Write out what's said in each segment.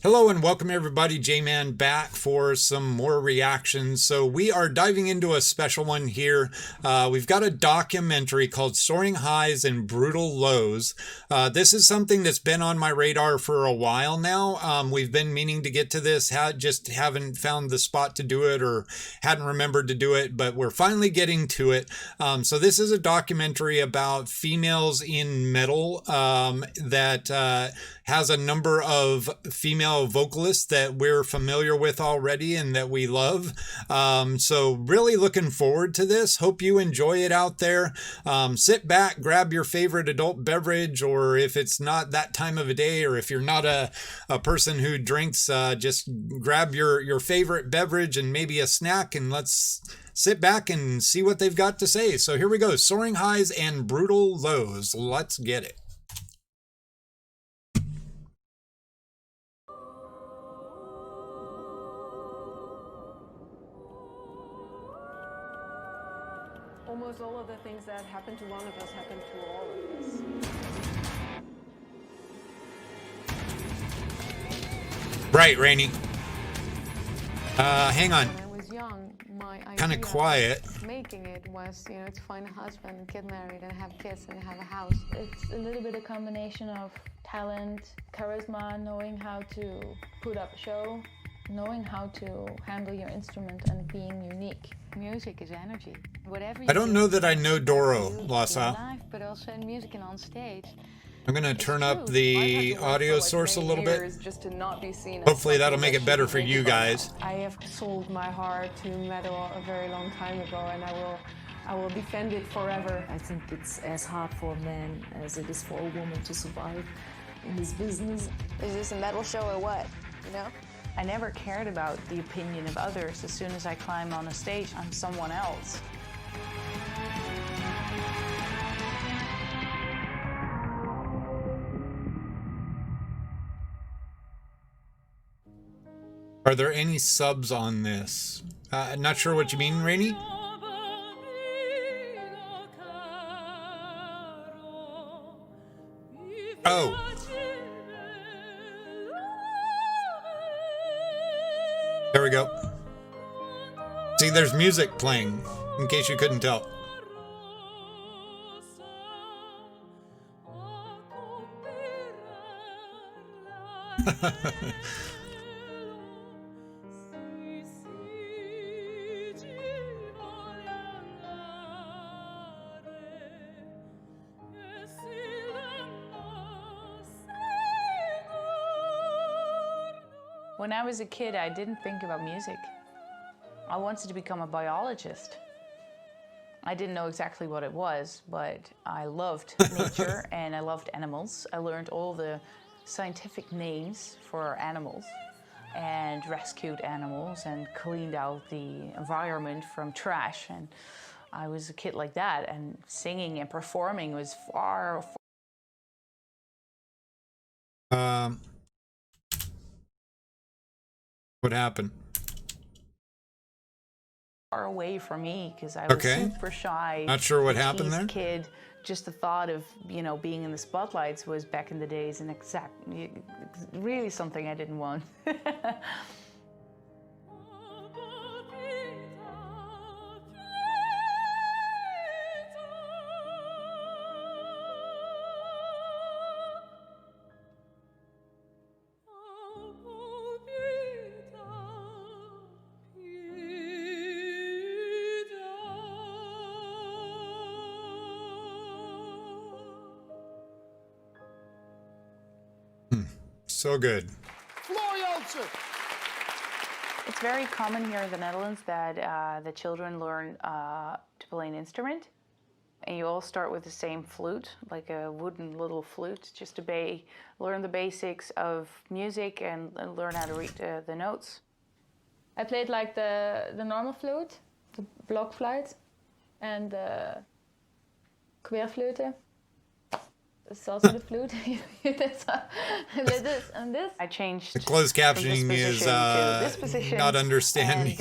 Hello and welcome everybody, J-Man back for some more reactions. So we are diving into a special one here. We've got a documentary called Soaring Highs and Brutal Lows. This is something that's been on my radar for a while now. We've been meaning to get to this, just haven't found the spot to do it or hadn't remembered to do it, but we're finally getting to it. So this is a documentary about females in metal that has a number of female vocalists that we're familiar with already and that we love. So really looking forward to this. Hope you enjoy it out there. Sit back, grab your favorite adult beverage, or if it's not that time of a day, or if you're not a person who drinks, just grab your favorite beverage and maybe a snack, and let's sit back and see what they've got to say. So here we go. Soaring Highs and Brutal Lows. Let's get it. Almost all of the things that happen to one of us happen to all of us. Right, Rainey. Hang on. When I was young, my Kind of idea quiet. of making it was, to find a husband and get married and have kids and have a house. It's a little bit a combination of talent, charisma, knowing how to put up a show, knowing how to handle your instrument and being unique. Music is energy. Whatever I don't know that I know Doro, in Lhasa. life, but also in music and on stage. I'm going to turn up the audio source a little bit. Just to not be seen. Hopefully that'll make it better for you guys. I have sold my heart to metal a very long time ago, and I will defend it forever. I think it's as hard for a man as it is for a woman to survive in this business. Is this a metal show or what? I never cared about the opinion of others. As soon as I climb on a stage, I'm someone else. Are there any subs on this? Not sure what you mean, Rainey? Oh. There we go. See, there's music playing, in case you couldn't tell. When I was a kid, I didn't think about music. I wanted to become a biologist. I didn't know exactly what it was, but I loved nature and I loved animals. I learned all the scientific names for animals and rescued animals and cleaned out the environment from trash. And I was a kid like that, and singing and performing was far. What happened? Far away from me because I was super shy. Not sure what happened there. Kid, just the thought of being in the spotlights was back in the days and really something I didn't want. So good. It's very common here in the Netherlands that the children learn to play an instrument. And you all start with the same flute, like a wooden little flute, just to learn the basics of music and learn how to read the notes. I played like the normal flute, the blokfluit, and the querflöte. It's also the flute. this and this. I changed. The closed captioning is not understanding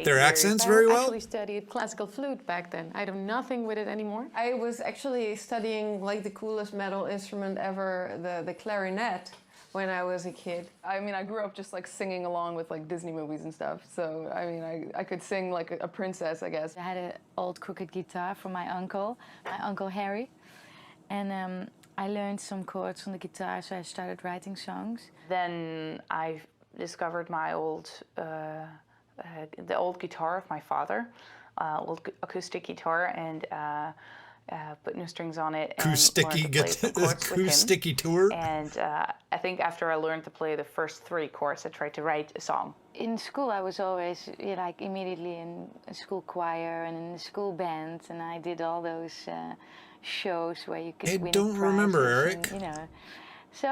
their accents very well. I actually studied classical flute back then. I do nothing with it anymore. I was actually studying like the coolest metal instrument ever, the clarinet, when I was a kid. I mean, I grew up just like singing along with like Disney movies and stuff. So, I mean, I could sing like a princess, I guess. I had an old crooked guitar from my uncle Harry. And I learned some chords on the guitar, so I started writing songs. Then I discovered my the old guitar of my father, old acoustic guitar, and put new strings on it. Acoustic tour. And I think after I learned to play the first 3 chords, I tried to write a song. In school, I was always like immediately in a school choir and in the school band, and I did all those shows where you could win don't prizes remember, Eric. And, you know, so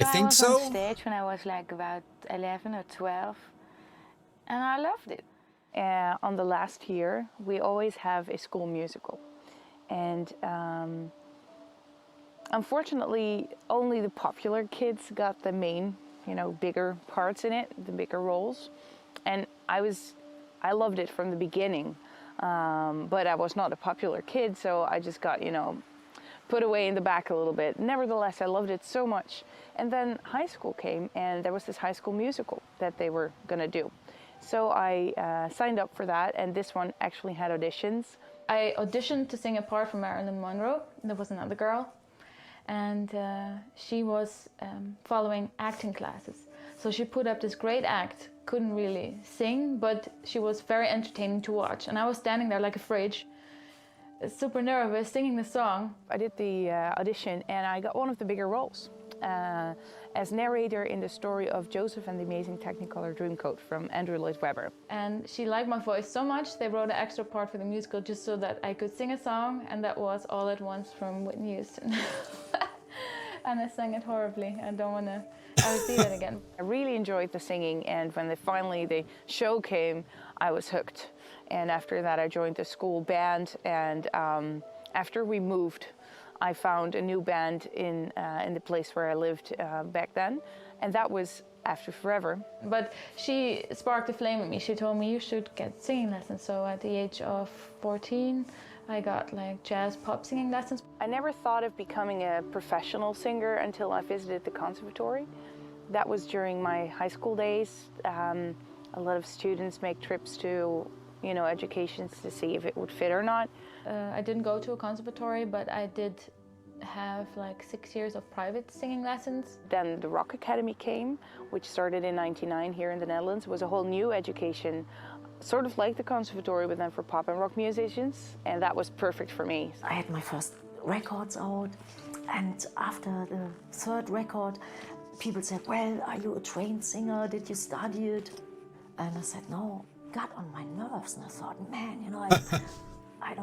I think I was so. on stage when I was like about 11 or 12, and I loved it. On the last year, we always have a school musical. And unfortunately, only the popular kids got the main, bigger parts in it, the bigger roles. And I loved it from the beginning, but I was not a popular kid, so I just got, put away in the back a little bit. Nevertheless, I loved it so much. And then high school came, and there was this High School Musical that they were gonna do. So I signed up for that, and this one actually had auditions. I auditioned to sing a part for Marilyn Monroe. There was another girl, and she was following acting classes. So she put up this great act, couldn't really sing, but she was very entertaining to watch. And I was standing there like a fridge, super nervous, singing the song. I did the audition, and I got one of the bigger roles as narrator in the story of Joseph and the Amazing Technicolor Dreamcoat from Andrew Lloyd Webber. And she liked my voice so much, they wrote an extra part for the musical just so that I could sing a song, and that was All at Once from Whitney Houston. And I sang it horribly. I don't want to ever see that again. I really enjoyed the singing, and when finally the show came, I was hooked. And after that, I joined the school band, and after we moved, I found a new band in the place where I lived back then, and that was After Forever. But she sparked a flame in me. She told me you should get singing lessons. So at the age of 14, I got like jazz pop singing lessons. I never thought of becoming a professional singer until I visited the conservatory. That was during my high school days. A lot of students make trips to educations to see if it would fit or not. I didn't go to a conservatory, but I did have like 6 years of private singing lessons. Then the Rock Academy came, which started in '99 here in the Netherlands. It was a whole new education, sort of like the conservatory, but then for pop and rock musicians, and that was perfect for me. I had my first records out, and after the 3rd record, people said, well, are you a trained singer? Did you study it? And I said, no. Got on my nerves, and I thought, man, I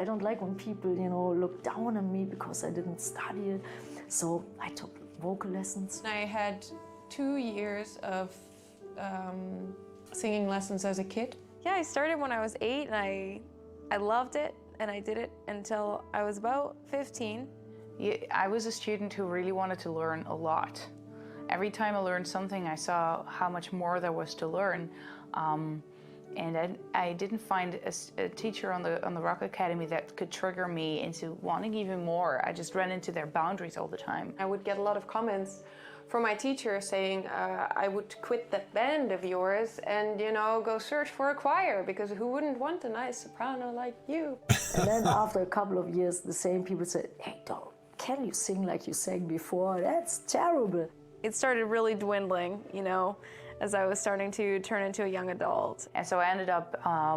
don't like when people, look down on me because I didn't study it. So I took vocal lessons. I had 2 years of singing lessons as a kid. Yeah, I started when I was 8, and I loved it, and I did it until I was about 15. Yeah, I was a student who really wanted to learn a lot. Every time I learned something, I saw how much more there was to learn. And I didn't find a teacher on the Rock Academy that could trigger me into wanting even more. I just ran into their boundaries all the time. I would get a lot of comments from my teacher saying I would quit that band of yours and, go search for a choir, because who wouldn't want a nice soprano like you? And then after a couple of years, the same people said, hey, can you sing like you sang before? That's terrible. It started really dwindling, as I was starting to turn into a young adult. And so I ended up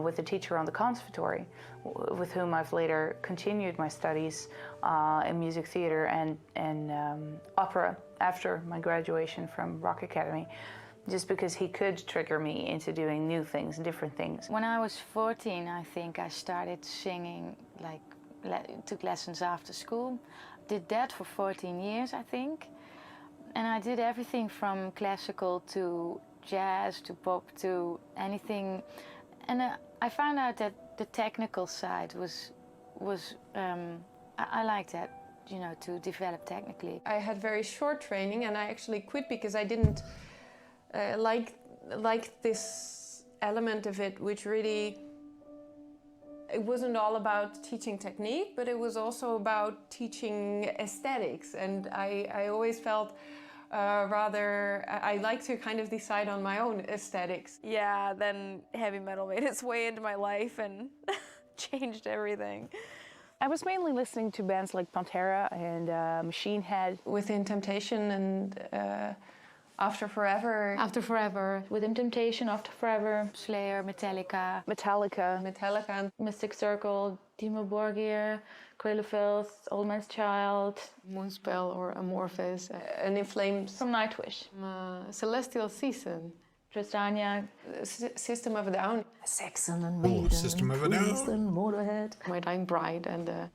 with a teacher on the conservatory, with whom I've later continued my studies in music theater and opera after my graduation from Rock Academy, just because he could trigger me into doing new things, different things. When I was 14, I think I started singing, took lessons after school. Did that for 14 years, I think. And I did everything from classical to jazz to pop to anything. And I found out that the technical side I liked that, to develop technically. I had very short training, and I actually quit because I didn't like this element of it, which really It wasn't all about teaching technique, but it was also about teaching aesthetics. And I always felt I like to kind of decide on my own aesthetics. Yeah, then heavy metal made its way into my life and changed everything. I was mainly listening to bands like Pantera and Machine Head. Within Temptation and After Forever. After Forever, Within Temptation, After Forever, Slayer, Metallica, Metallica. Mystic Circle, Dimmu Borgir, Krillefils, Old Man's Child, Moonspell or Amorphis, And In Flames. from Nightwish, Celestial Season, Tristania, System of a Down. Saxon and Maiden, System of a Down. Priest and Motorhead. My Dying Bride, and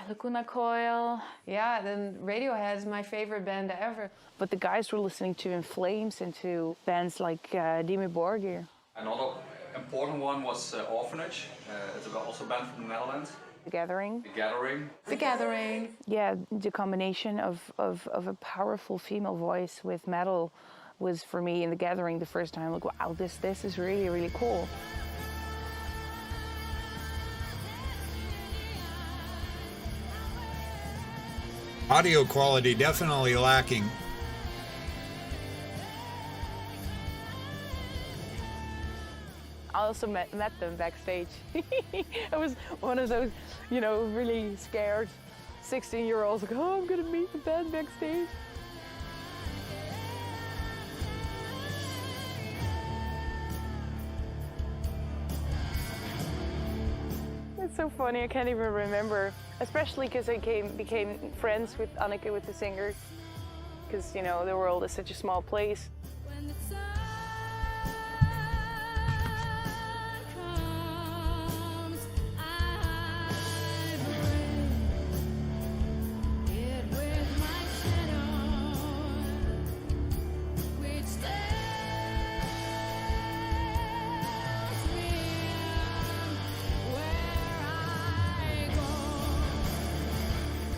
Lacuna Coil. Yeah, then Radiohead is my favorite band ever. But the guys were listening to In Flames and to bands like Dimmu Borgir. Another important one was Orphanage. It's also a band from the Netherlands. The Gathering. The Gathering. The Gathering. Yeah, the combination of a powerful female voice with metal was for me in The Gathering the first time. Like, wow, this is really, really cool. Audio quality definitely lacking. I also met them backstage. I was one of those, really scared 16-year-olds, like, oh, I'm gonna meet the band backstage. It's so funny, I can't even remember, especially because I became friends with Anneke, with the singer, because, the world is such a small place.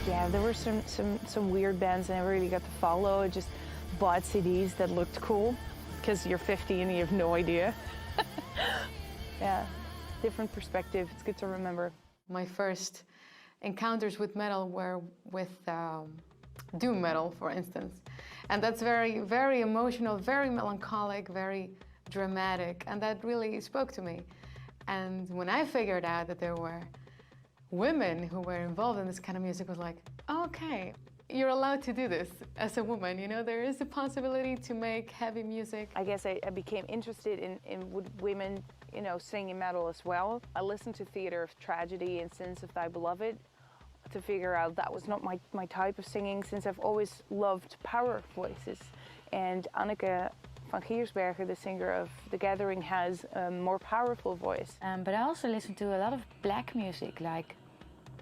Yeah, there were some weird bands I never really got to follow. I just bought CDs that looked cool, because you're 50 and you have no idea. Yeah, different perspective. It's good to remember. My first encounters with metal were with doom metal, for instance. And that's very, very emotional, very melancholic, very dramatic, and that really spoke to me. And when I figured out that there were women who were involved in this kind of music, was like, okay, you're allowed to do this as a woman, there is a possibility to make heavy music. I guess I became interested in women, singing metal as well. I listened to Theater of Tragedy and Sins of Thy Beloved to figure out that was not my type of singing, since I've always loved power voices. And Anneke van Giersbergen, the singer of The Gathering, has a more powerful voice. But I also listen to a lot of black music, like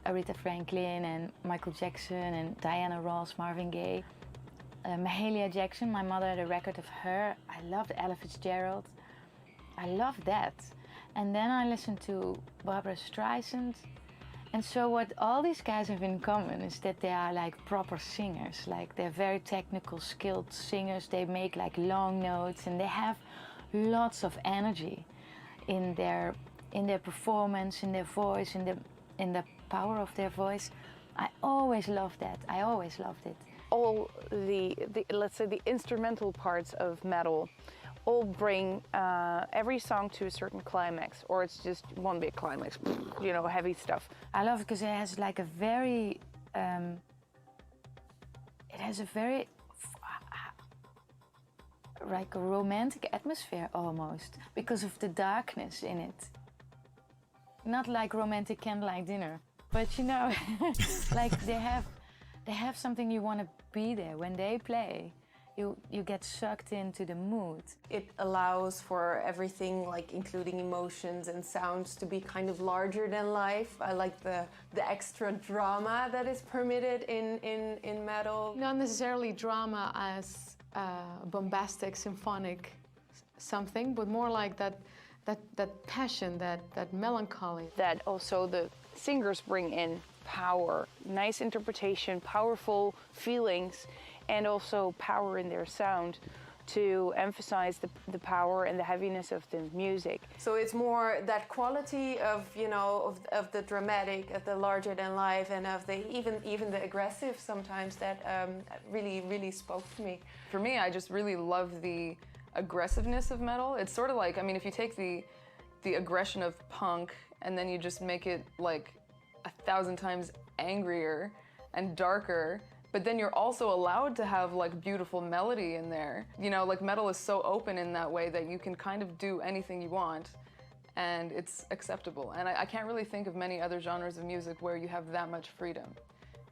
Aretha Franklin and Michael Jackson and Diana Ross, Marvin Gaye. Mahalia Jackson, my mother had a record of her. I loved Ella Fitzgerald. I loved that. And then I listened to Barbra Streisand. And so what all these guys have in common is that they are like proper singers. Like, they're very technical, skilled singers. They make like long notes, and they have lots of energy in their performance, in their voice, in the power of their voice. I always loved that. I always loved it. All the let's say the instrumental parts of metal all bring every song to a certain climax, or it's just one big climax, heavy stuff. I love it because it has like a very, like a romantic atmosphere almost, because of the darkness in it. Not like romantic candlelight dinner, but like they have something you want to be there when they play. You get sucked into the mood. It allows for everything, like including emotions and sounds, to be kind of larger than life. I like the extra drama that is permitted in metal. Not necessarily drama as bombastic, symphonic something, but more like that passion, that melancholy. That also the singers bring in power, nice interpretation, powerful feelings, and also power in their sound to emphasize the power and the heaviness of the music. So it's more that quality of, you know, of the dramatic, of the larger than life, and of the even the aggressive sometimes that really spoke to me. For me, I just really love the aggressiveness of metal. It's sort of like, I mean, if you take the aggression of punk and then you just make it like 1,000 times angrier and darker, but then you're also allowed to have like beautiful melody in there. You know, like metal is so open in that way that you can kind of do anything you want and it's acceptable. And I can't really think of many other genres of music where you have that much freedom.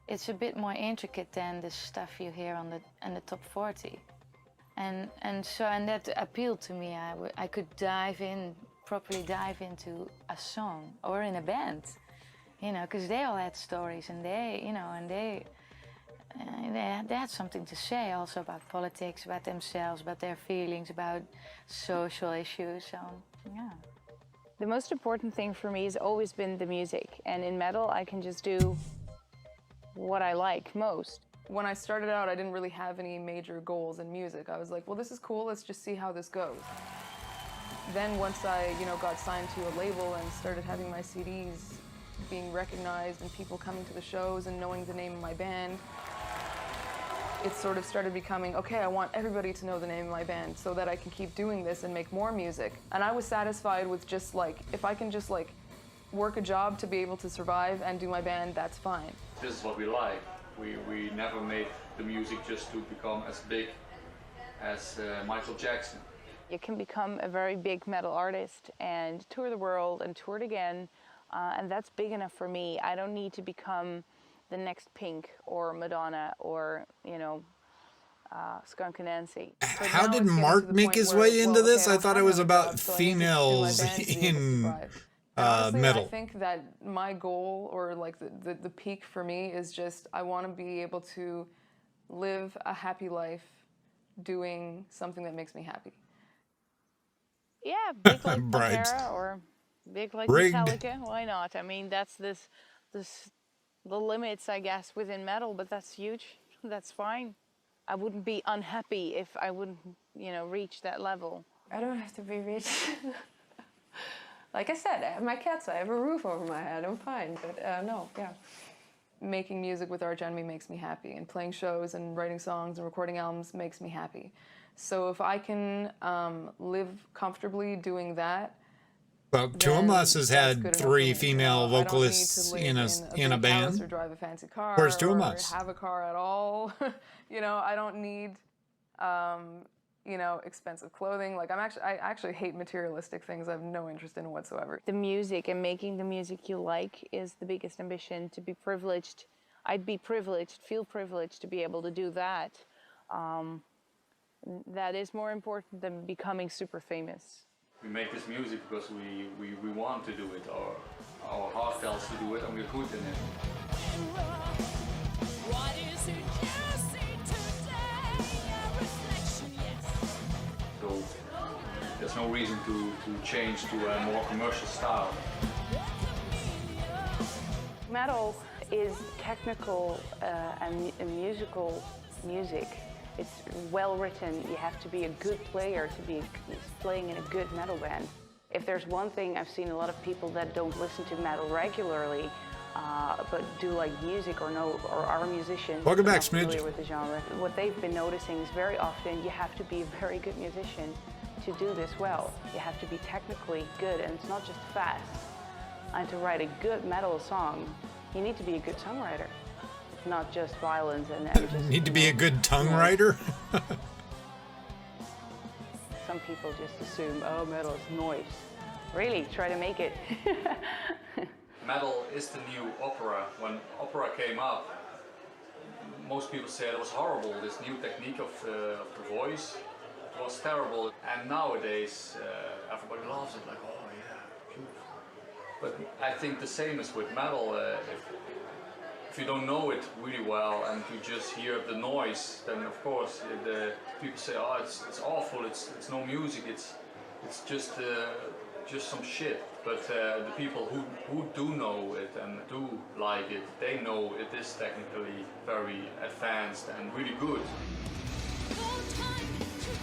It's a bit more intricate than the stuff you hear on the top 40. And that appealed to me. I could properly dive into a song or in a band, you know, because they all had stories and they had something to say also about politics, about themselves, about their feelings, about social issues. So, yeah. The most important thing for me has always been the music, and in metal I can just do what I like most. When I started out, I didn't really have any major goals in music. I was like, well, this is cool, let's just see how this goes. Then once I, you know, got signed to a label and started having my CDs being recognized and people coming to the shows and knowing the name of my band, it sort of started becoming, okay, I want everybody to know the name of my band so that I can keep doing this and make more music. And I was satisfied with just like, if I can just like work a job to be able to survive and do my band, that's fine. This is what we like. We never made the music just to become as big as Michael Jackson. You can become a very big metal artist and tour the world and tour it again, and that's big enough for me. I don't need to become the next Pink or Madonna or, you know, Skunk Nancy. How did Mark make his way into this? I thought it was about females in honestly, metal. I think that my goal, or like the peak for me, is just I want to be able to live a happy life doing something that makes me happy. Yeah, big like Bribes. Pantera or big like Rigged. Metallica. Why not? I mean, that's the limits, I guess, within metal, but that's huge. That's fine. I wouldn't be unhappy if I wouldn't, you know, reach that level. I don't have to be rich. Like I said, I have my cats, I have a roof over my head, I'm fine, but no, yeah. Making music with Arch Enemy makes me happy, and playing shows and writing songs and recording albums makes me happy. So if I can live comfortably doing that, Well, Two of Us has that's had good enough 3 for me. female You know, vocalists I don't need to live in a big house band. or drive a fancy car. Where's Two of or Us? have a car at all. You know, I don't need, you know, expensive clothing. Like I actually hate materialistic things. I have no interest in whatsoever. The music and making the music you like is the biggest ambition. To be privileged, I'd be privileged, feel privileged to be able to do that. That is more important than becoming super famous. We make this music because we want to do it, or our heart tells to do it, and we're good in it. So there's no reason to change to a more commercial style. Metal is technical and musical music. It's well written. You have to be a good player to be playing in a good metal band. If there's one thing, I've seen a lot of people that don't listen to metal regularly, but do like music or are musicians. Welcome back, not familiar Smidge. with the genre. What they've been noticing is very often you have to be a very good musician to do this well. You have to be technically good, and it's not just fast. And to write a good metal song, you need to be a good songwriter. It's not just violence and just... Need to be a good tongue writer. Some people just assume, oh, metal is noise. Really, try to make it. Metal is the new opera. When opera came up, most people said it was horrible. This new technique of the voice was terrible. And nowadays, everybody loves it, like, oh yeah, beautiful. But I think the same is with metal. If you don't know it really well and you just hear the noise, then of course the people say, oh, it's awful. It's no music. It's just some shit. But the people who do know it and do like it, they know it is technically very advanced and really good. No time to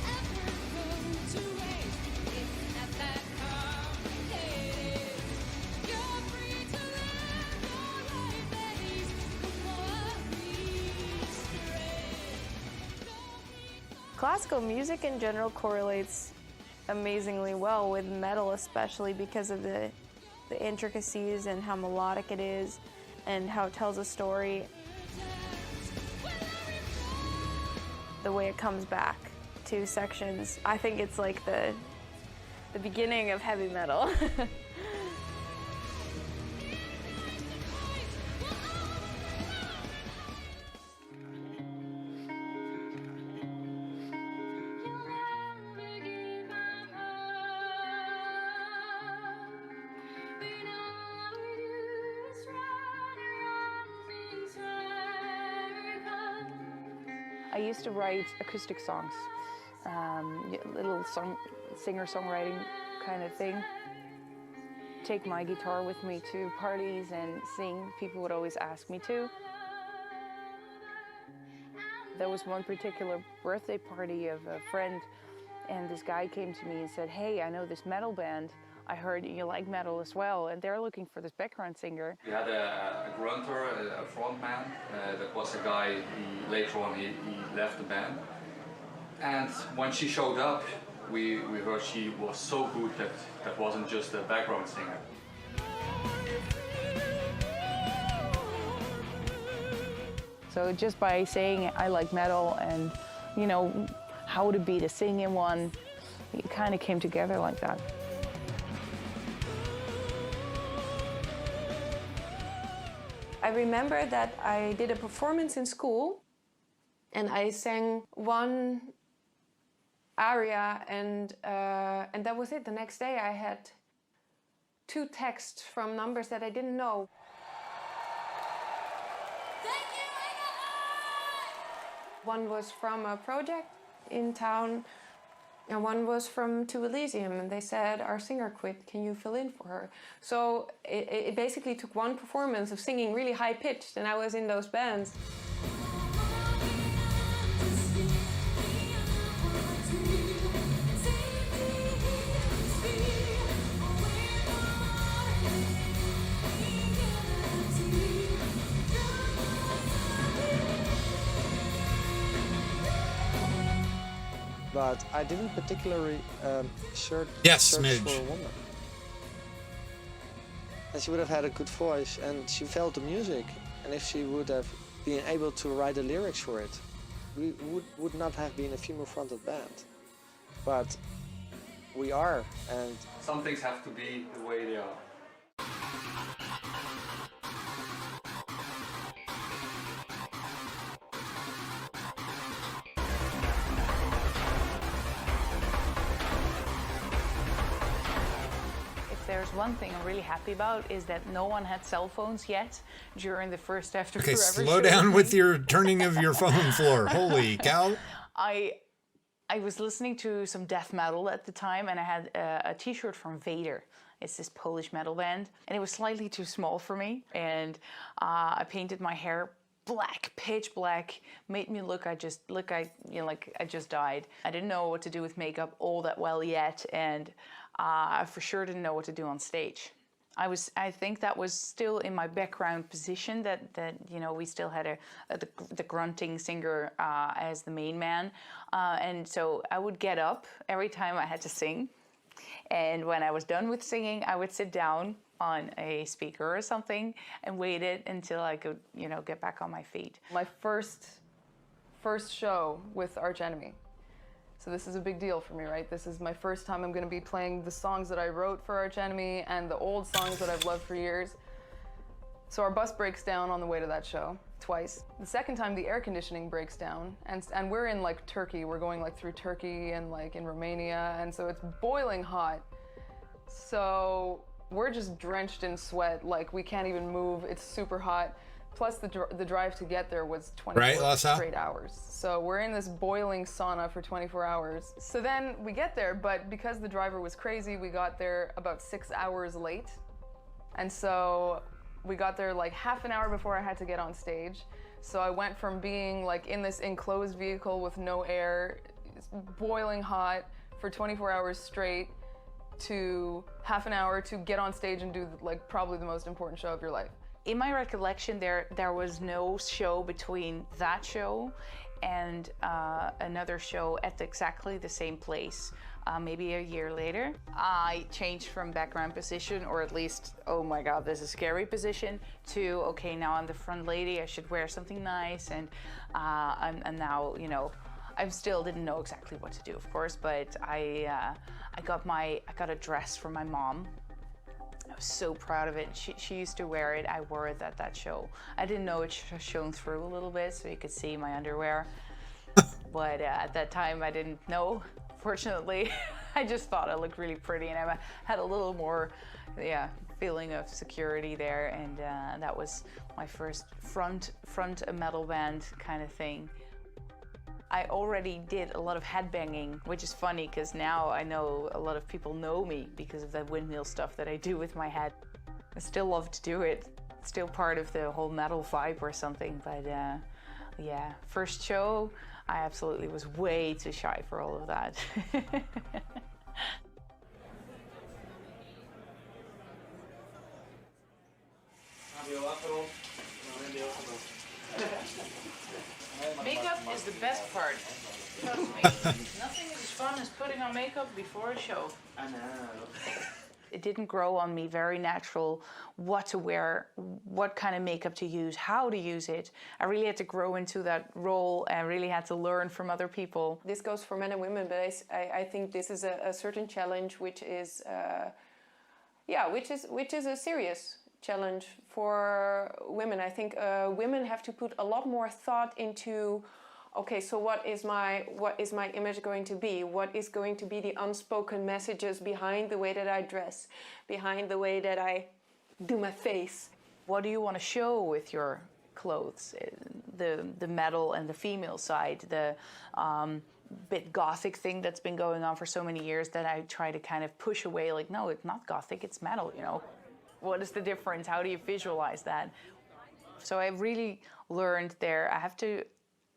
Classical music in general correlates amazingly well with metal, especially because of the intricacies and how melodic it is and how it tells a story. The way it comes back to sections, I think it's like the beginning of heavy metal. I used to write acoustic songs, little singer-songwriting kind of thing. Take my guitar with me to parties and sing. People would always ask me to. There was one particular birthday party of a friend, and this guy came to me and said, "Hey, I know this metal band. I heard you like metal as well, and they're looking for this background singer." We had a grunter, a front man. That was a guy, later on he left the band. And when she showed up, we heard she was so good that wasn't just a background singer. So just by saying I like metal and, you know, how to be to sing in one, it kind of came together like that. I remember that I did a performance in school and I sang one aria and that was it. The next day I had 2 texts from numbers that I didn't know. One was from a project in town and one was from To Elysium, and they said, "Our singer quit, can you fill in for her?" So it basically took one performance of singing really high-pitched, and I was in those bands. But I didn't particularly search Smidge. for a woman. And she would have had a good voice, and she felt the music. And if she would have been able to write the lyrics for it, we would not have been a female-fronted band. But we are, and Some things have to be the way they are. There's one thing I'm really happy about is that no one had cell phones yet during the first After Okay, Forever slow show. down with your turning of your phone floor. Holy cow. I was listening to some death metal at the time, and I had a t-shirt from Vader. It's this Polish metal band, and it was slightly too small for me. And I painted my hair black, pitch black, made me look like I just died. I didn't know what to do with makeup all that well yet, and I for sure didn't know what to do on stage. I think that was still in my background position that you know, we still had the grunting singer as the main man, and so I would get up every time I had to sing, and when I was done with singing, I would sit down on a speaker or something and waited until I could, you know, get back on my feet. My first show with Arch Enemy. So this is a big deal for me, right? This is my first time I'm going to be playing the songs that I wrote for Arch Enemy and the old songs that I've loved for years. So our bus breaks down on the way to that show twice. The second time the air conditioning breaks down, and we're in like Turkey. We're going like through Turkey and like in Romania, and so it's boiling hot. So we're just drenched in sweat, like we can't even move. It's super hot. Plus the drive to get there was 24 straight hours. So we're in this boiling sauna for 24 hours. So then we get there, but because the driver was crazy, we got there about 6 hours late. And so we got there like half an hour before I had to get on stage. So I went from being like in this enclosed vehicle with no air, boiling hot for 24 hours straight, to half an hour to get on stage and do like probably the most important show of your life. In my recollection, there was no show between that show and another show at exactly the same place. Maybe a year later, I changed from background position, or at least, oh my God, this is a scary position, to, okay, now I'm the front lady, I should wear something nice, and now, you know, I still didn't know exactly what to do, of course, but I got a dress from my mom. I was so proud of it. She used to wear it. I wore it at that show. I didn't know it shone through a little bit, so you could see my underwear. But at that time, I didn't know. Fortunately, I just thought I looked really pretty, and I had a little more, feeling of security there. And that was my first front a metal band kind of thing. I already did a lot of headbanging, which is funny because now I know a lot of people know me because of that windmill stuff that I do with my head. I still love to do it. It's still part of the whole metal vibe or something, but yeah, first show, I absolutely was way too shy for all of that. Makeup is the best part. Trust me. Nothing is as fun as putting on makeup before a show. I know. It didn't grow on me very natural what to wear, what kind of makeup to use, how to use it. I really had to grow into that role and really had to learn from other people. This goes for men and women, but I think this is a certain challenge which is a serious challenge for women. I think women have to put a lot more thought into, okay, so what is my image going to be? What is going to be the unspoken messages behind the way that I dress, behind the way that I do my face? What do you want to show with your clothes? The metal and the female side, the bit gothic thing that's been going on for so many years that I try to kind of push away, like, no, it's not gothic, it's metal, you know. What is the difference? How do you visualize that? So I really learned there. I have to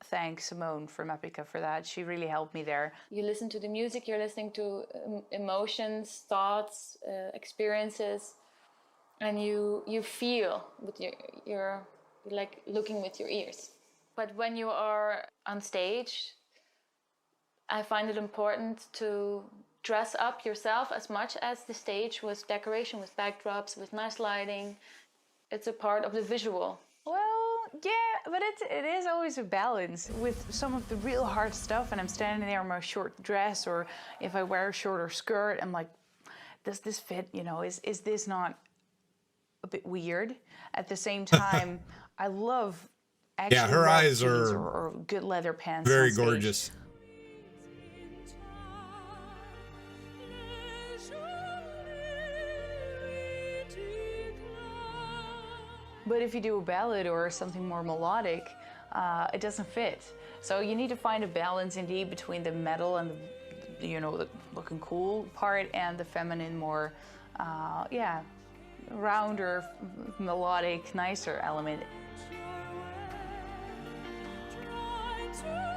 thank Simone from Epica for that. She really helped me there. You listen to the music, you're listening to emotions, thoughts, experiences, and you feel with you're like looking with your ears. But when you are on stage, I find it important to dress up yourself as much as the stage with decoration, with backdrops, with nice lighting. It's a part of the visual. Well, yeah, but it is always a balance with some of the real hard stuff, and I'm standing there in my short dress, or if I wear a shorter skirt, I'm like, does this fit? You know, is this not a bit weird? At the same time, I love actually her eyes jeans are or good leather pants. very on stage. gorgeous. But if you do a ballad or something more melodic, it doesn't fit. So you need to find a balance indeed between the metal and the, you know, the looking cool part and the feminine, more, rounder, melodic, nicer element.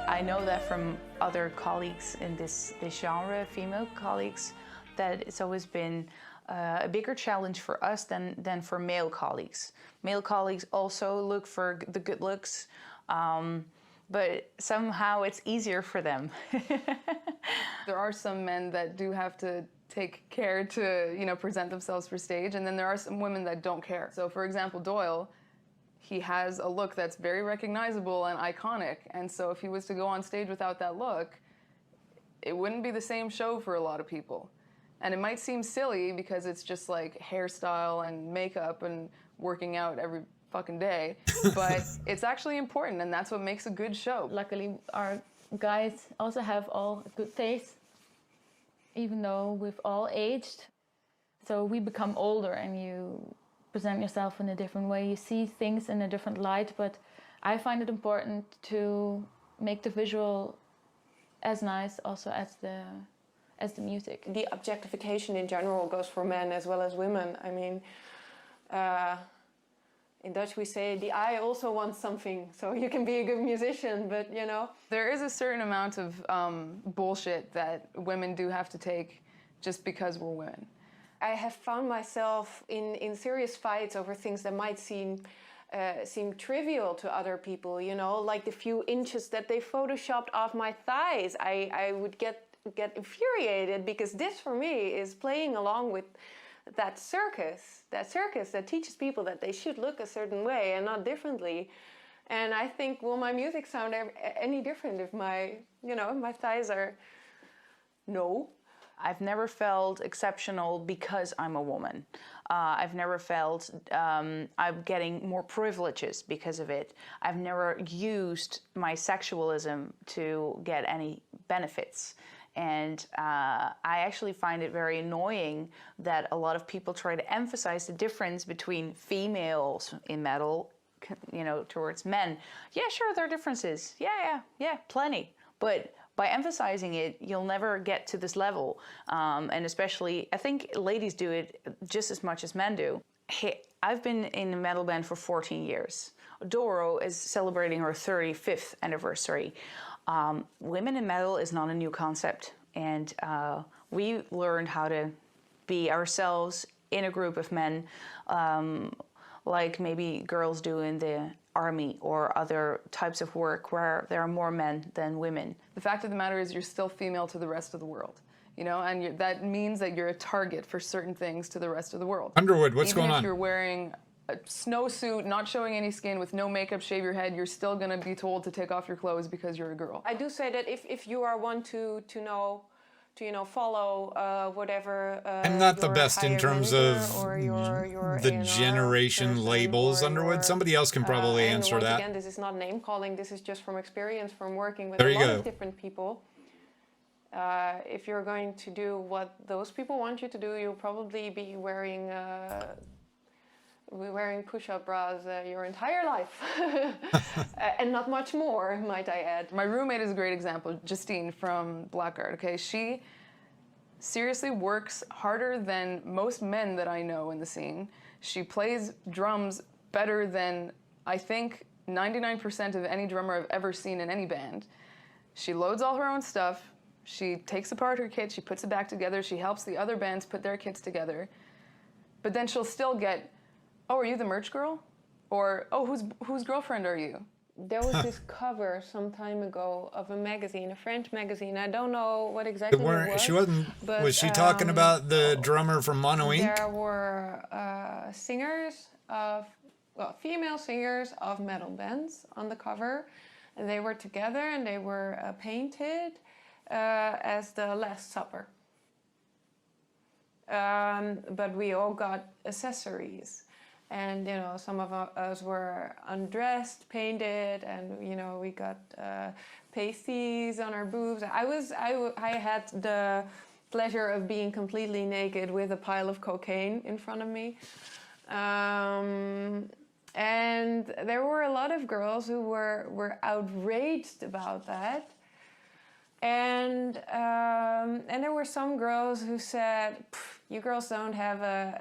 I know that from other colleagues in this genre, female colleagues, that it's always been a bigger challenge for us than for male colleagues. Male colleagues also look for the good looks, but somehow it's easier for them. There are some men that do have to take care to, you know, present themselves for stage, and then there are some women that don't care. So for example, Doyle, he has a look that's very recognizable and iconic, and so if he was to go on stage without that look, it wouldn't be the same show for a lot of people. And it might seem silly because it's just like hairstyle and makeup and working out every fucking day, but it's actually important, and that's what makes a good show. Luckily, our guys also have all a good taste, even though we've all aged. So we become older and you present yourself in a different way. You see things in a different light, but I find it important to make the visual as nice also as the music. The objectification in general goes for men as well as women. I mean, in Dutch we say, the eye also wants something, so you can be a good musician, but you know. There is a certain amount of bullshit that women do have to take just because we're women. I have found myself in serious fights over things that might seem seem trivial to other people, you know, like the few inches that they photoshopped off my thighs. I would get infuriated, because this for me is playing along with that circus that teaches people that they should look a certain way and not differently. And I think, will my music sound any different if my thighs are... No. I've never felt exceptional because I'm a woman. I've never felt I'm getting more privileges because of it. I've never used my sexualism to get any benefits. And I actually find it very annoying that a lot of people try to emphasize the difference between females in metal, you know, towards men. Yeah, sure, there are differences. Yeah, plenty. But by emphasizing it, you'll never get to this level. And especially, I think ladies do it just as much as men do. Hey, I've been in a metal band for 14 years. Doro is celebrating her 35th anniversary. Women in metal is not a new concept. And we learned how to be ourselves in a group of men, like maybe girls do in the army or other types of work where there are more men than women. The fact of the matter is you're still female to the rest of the world, you know, and that means that you're a target for certain things to the rest of the world. Underwood, what's going on? Even if you're wearing a snowsuit, not showing any skin, with no makeup, shave your head, you're still going to be told to take off your clothes because you're a girl. I do say that if you are one to follow whatever. I'm not the best in terms of the generation labels, Underwood. Somebody else can probably answer that. Again, this is not name calling. This is just from experience, from working with a lot of different people. If you're going to do what those people want you to do, you'll probably be wearing push-up bras your entire life. And not much more, might I add. My roommate is a great example, Justine from Blackguard, okay? She seriously works harder than most men that I know in the scene. She plays drums better than, I think, 99% of any drummer I've ever seen in any band. She loads all her own stuff. She takes apart her kit, she puts it back together, she helps the other bands put their kits together. But then she'll still get, oh, are you the merch girl? Or, oh, whose girlfriend are you? There was this cover some time ago of a magazine, a French magazine. I don't know what exactly it was. She wasn't. But, was she talking about the drummer from Mono Inc.? There were female singers of metal bands on the cover, and they were together and they were painted as the Last Supper. But we all got accessories. And, you know, some of us were undressed, painted, and, you know, we got pasties on our boobs. I had the pleasure of being completely naked with a pile of cocaine in front of me. And there were a lot of girls who were outraged about that. And there were some girls who said, "You girls don't have a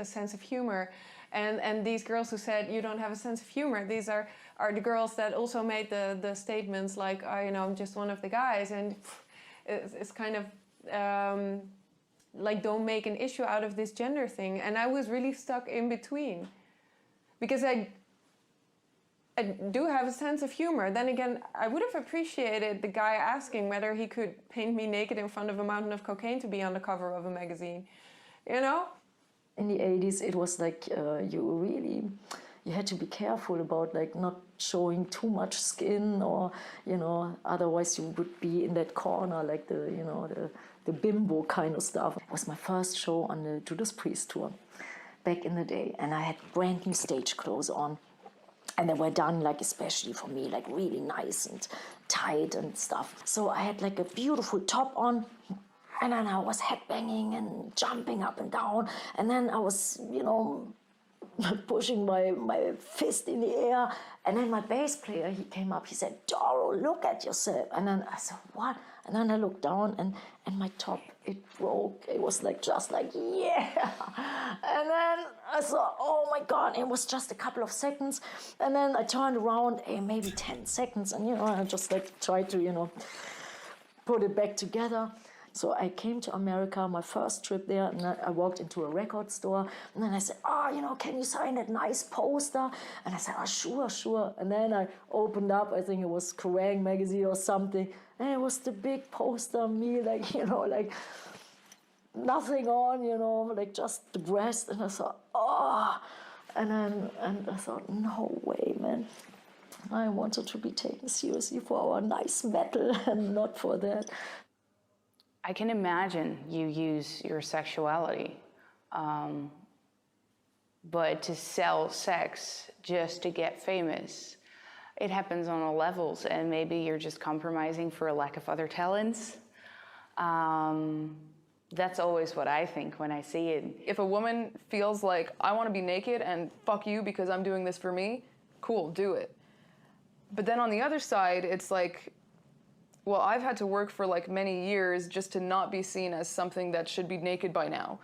sense of humor," and these girls who said, "You don't have a sense of humor," these are the girls that also made the statements like, "Oh, you know, I'm just one of the guys," and it's kind of like, don't make an issue out of this gender thing. And I was really stuck in between, because I do have a sense of humor. Then again, I would have appreciated the guy asking whether he could paint me naked in front of a mountain of cocaine to be on the cover of a magazine, you know? In the 80s, it was like you had to be careful about like not showing too much skin, or, you know, otherwise you would be in that corner, like the bimbo kind of stuff. It was my first show on the Judas Priest tour back in the day, and I had brand new stage clothes on. And they were done, like, especially for me, like really nice and tight and stuff. So I had like a beautiful top on, and then I was headbanging and jumping up and down. And then I was, you know, pushing my fist in the air. And then my bass player, he came up, he said, "Doro, look at yourself." And then I said, "What?" And then I looked down, and my top, it broke. It was like, just like, yeah. And then I thought, oh my God, it was just a couple of seconds. And then I turned around, maybe 10 seconds. And, you know, I just like tried to, you know, put it back together. So I came to America, my first trip there, and I walked into a record store, and then I said, can you sign that nice poster? And I said, sure. And then I opened up, I think it was Soaring magazine or something, and it was the big poster of me, like nothing on, like just the breast. And I thought, and I thought, no way, man. I wanted to be taken seriously for our nice metal and not for that. I can imagine you use your sexuality, but to sell sex just to get famous, it happens on all levels, and maybe you're just compromising for a lack of other talents. That's always what I think when I see it. If a woman feels like, I want to be naked and fuck you because I'm doing this for me, cool, do it. But then on the other side, it's like, well, I've had to work for like many years just to not be seen as something that should be naked by now,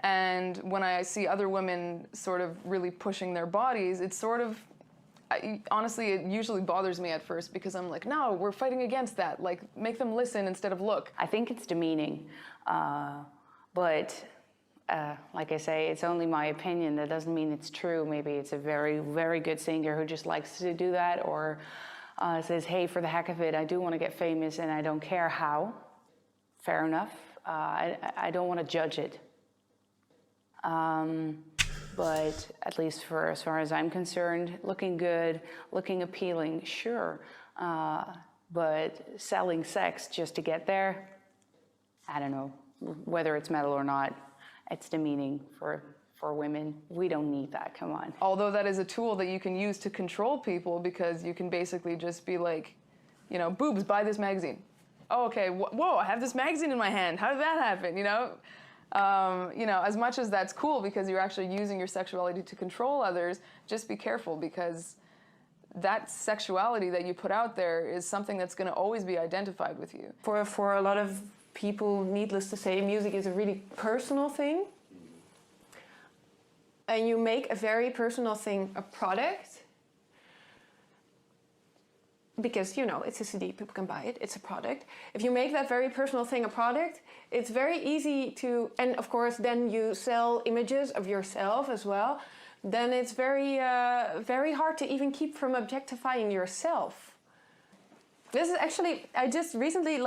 And when I see other women sort of really pushing their bodies, it's sort of, honestly, it usually bothers me at first because I'm like, no, we're fighting against that. Like, make them listen instead of look. I think it's demeaning, but like I say, it's only my opinion. That doesn't mean it's true. Maybe it's a very, very good singer who just likes to do that, or says, hey, for the heck of it, I do want to get famous and I don't care how. Fair enough. I don't want to judge it. But at least for as far as I'm concerned, looking good, looking appealing, sure. But selling sex just to get there, I don't know. Whether it's metal or not, it's demeaning for women. We don't need that, come on. Although that is a tool that you can use to control people, because you can basically just be like, boobs, buy this magazine. Oh, okay, whoa, I have this magazine in my hand. How did that happen, as much as that's cool because you're actually using your sexuality to control others, just be careful, because that sexuality that you put out there is something that's going to always be identified with you. For a lot of people, needless to say, music is a really personal thing. And you make a very personal thing a product, because, it's a CD, people can buy it, it's a product. If you make that very personal thing a product, it's very easy to, and of course then you sell images of yourself as well, then it's very, very hard to even keep from objectifying yourself. This is actually, I just recently,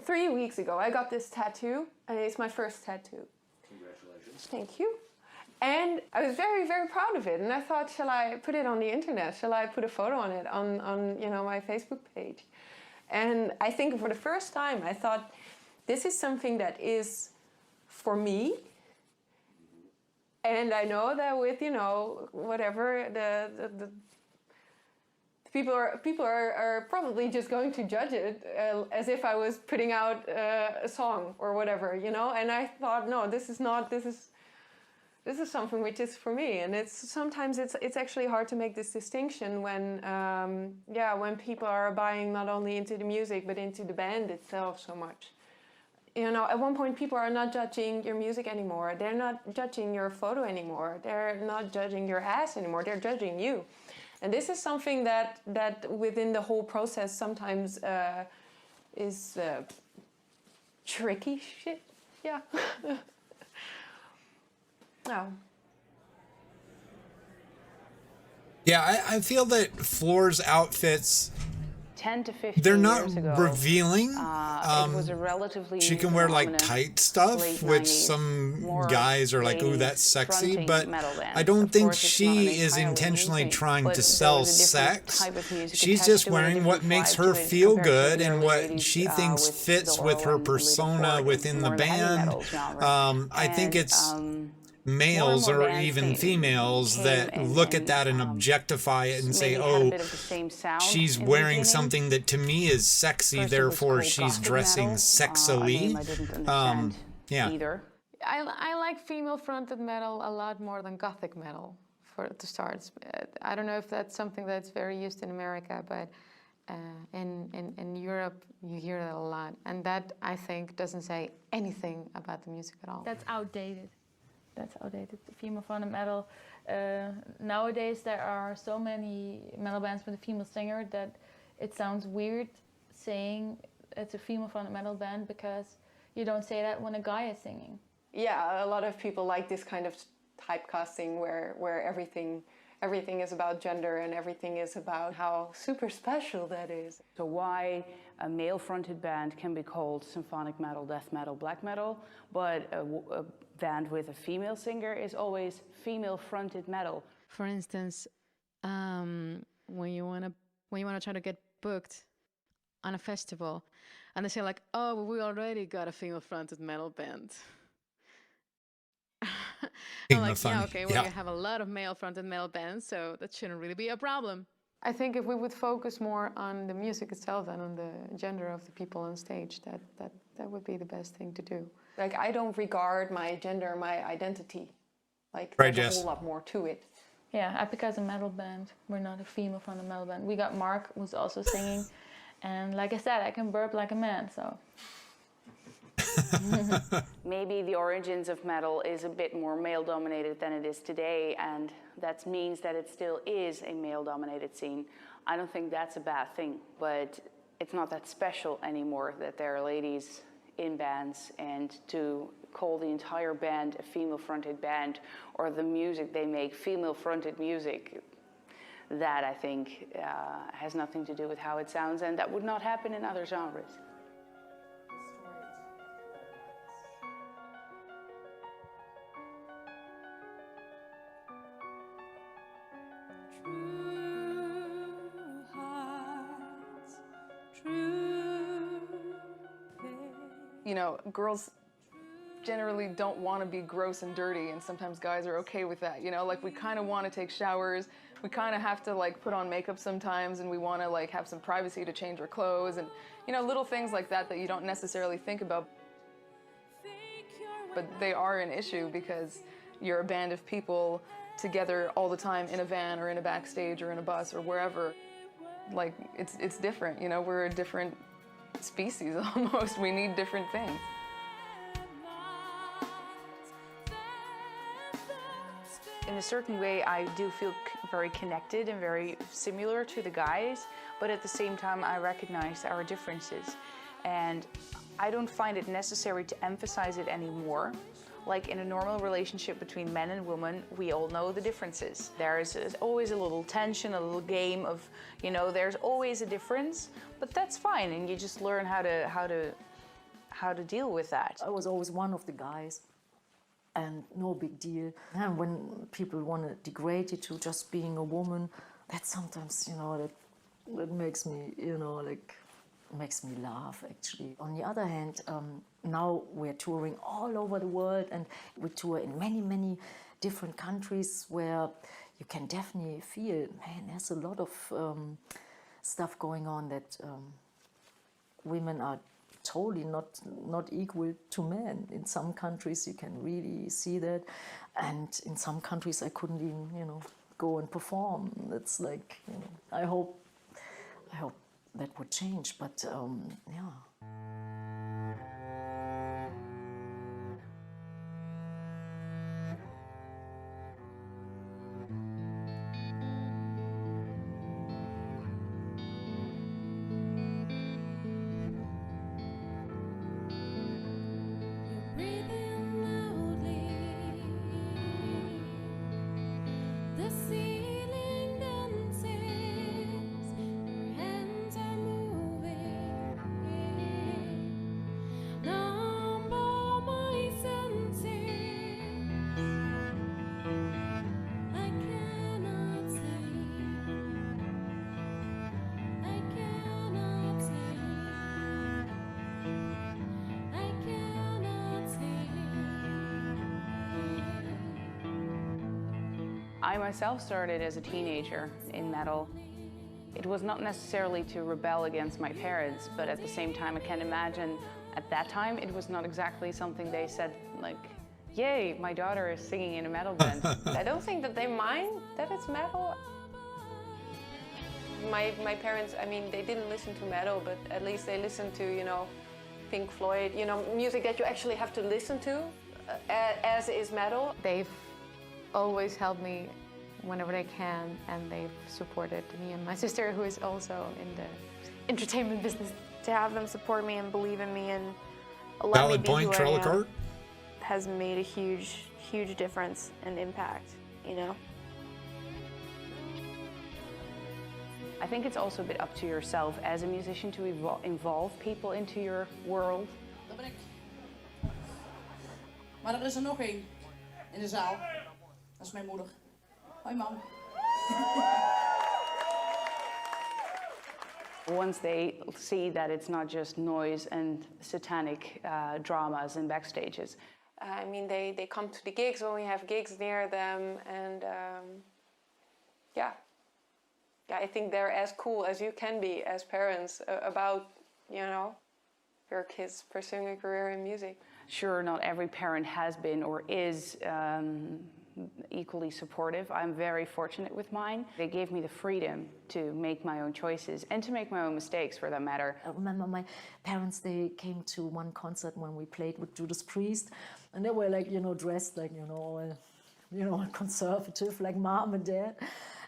3 weeks ago, I got this tattoo, and it's my first tattoo. Congratulations. Thank you. And I was very, very proud of it. And I thought, shall I put it on the internet? Shall I put a photo on it on my Facebook page? And I think for the first time, I thought, this is something that is for me. And I know that with, whatever, the people are probably just going to judge it as if I was putting out a song or whatever, And I thought, no, this is something which is for me, and sometimes it's actually hard to make this distinction when people are buying not only into the music but into the band itself so much. At one point people are not judging your music anymore. They're not judging your photo anymore. They're not judging your ass anymore. They're judging you, and this is something that within the whole process sometimes is tricky shit. Yeah. Oh. Yeah, I feel that Floor's outfits, 10 to 15 they're not years ago, revealing. it was a relatively she can wear like prominent tight stuff, late which 90s, some more guys are like, ooh, that's sexy. fronting But metal bands. I don't Of think course, it's not an she is entirely intentionally new thing, trying but to there sell was a different sex. type of music She's attached just to it, a wearing what different makes vibe her to it feel compared to good the and early what 80s, she thinks with fits the with oil her and the lead persona forward, within the more the heavy band. metal genre. I think And, it's more males and more or bands even females came that and- look and, at that and objectify it and say, maybe had a oh, bit of the same sound she's in the wearing beginning. something that to me is sexy, First it was therefore called she's gothic dressing metal, a sexily. name I didn't understand Yeah. either. I like female-fronted metal a lot more than gothic metal, to start. I don't know if that's something that's very used in America, but in Europe you hear that a lot, and that I think doesn't say anything about the music at all. That's outdated. That's outdated. Female-fronted metal. Nowadays there are so many metal bands with a female singer that it sounds weird saying it's a female-fronted metal band because you don't say that when a guy is singing. Yeah, a lot of people like this kind of typecasting where everything is about gender and everything is about how super special that is. So why a male-fronted band can be called symphonic metal, death metal, black metal, but a band with a female singer is always female-fronted metal. For instance, when you wanna try to get booked on a festival, and they say like, "Oh, well, we already got a female-fronted metal band." I'm like, yeah, okay, well, you have a lot of male-fronted metal bands, so that shouldn't really be a problem. I think if we would focus more on the music itself and on the gender of the people on stage, that would be the best thing to do. Like, I don't regard my gender, my identity. Like, Right, there's Jess. a whole lot more to it. Yeah, Epica is a metal band. We're not a female-fronted metal band. We got Mark, who's also singing, and like I said, I can burp like a man, so... Maybe the origins of metal is a bit more male-dominated than it is today, and that means that it still is a male-dominated scene. I don't think that's a bad thing, but it's not that special anymore that there are ladies in bands, and to call the entire band a female-fronted band, or the music they make female-fronted music, that I think has nothing to do with how it sounds, and that would not happen in other genres. You know, girls generally don't want to be gross and dirty, and sometimes guys are okay with that, you know? Like, we kind of want to take showers, we kind of have to, like, put on makeup sometimes, and we want to, like, have some privacy to change our clothes, and, you know, little things like that that you don't necessarily think about. But they are an issue because you're a band of people together all the time in a van or in a backstage or in a bus or wherever. Like, it's different, you know? We're a different species almost. We need different things. In a certain way, I do feel very connected and very similar to the guys, but at the same time, I recognize our differences. And I don't find it necessary to emphasize it anymore. Like in a normal relationship between men and women, we all know the differences. There's always a little tension, a little game of, you know, there's always a difference, but that's fine, and you just learn how to deal with that. I was always one of the guys, and no big deal. And when people want to degrade you to just being a woman, that sometimes, you know, that makes me, you know, like, makes me laugh, actually. On the other hand, now we're touring all over the world, and we tour in many, many different countries where you can definitely feel, man, there's a lot of stuff going on that women are totally not equal to men. In some countries you can really see that, and in some countries I couldn't even, you know, go and perform. It's like, you know, I hope that would change, but yeah. I myself started as a teenager in metal. It was not necessarily to rebel against my parents, but at the same time I can imagine at that time it was not exactly something they said like, yay, my daughter is singing in a metal band. I don't think that they mind that it's metal. My parents, I mean, they didn't listen to metal, but at least they listened to, you know, Pink Floyd, you know, music that you actually have to listen to, as is metal. They've always helped me whenever they can, and they've supported me and my sister, who is also in the entertainment business. to have them support me and believe in me and let Valid me be point, who I am Trellicart. has made a huge difference and impact, you know? I think it's also a bit up to yourself as a musician to involve people into your world. Dat ben ik. Maar er is er nog één in de zaal. Dat is mijn moeder. Hoi mam. Once they see that it's not just noise and satanic dramas and backstages. I mean, they come to the gigs when we have gigs near them, and yeah, I think they're as cool as you can be as parents about, you know, your kids pursuing a career in music. Sure, not every parent has been or is equally supportive. I'm very fortunate with mine. They gave me the freedom to make my own choices and to make my own mistakes, for that matter. I remember my parents, they came to one concert when we played with Judas Priest, and they were like, you know, dressed like, conservative, like mom and dad.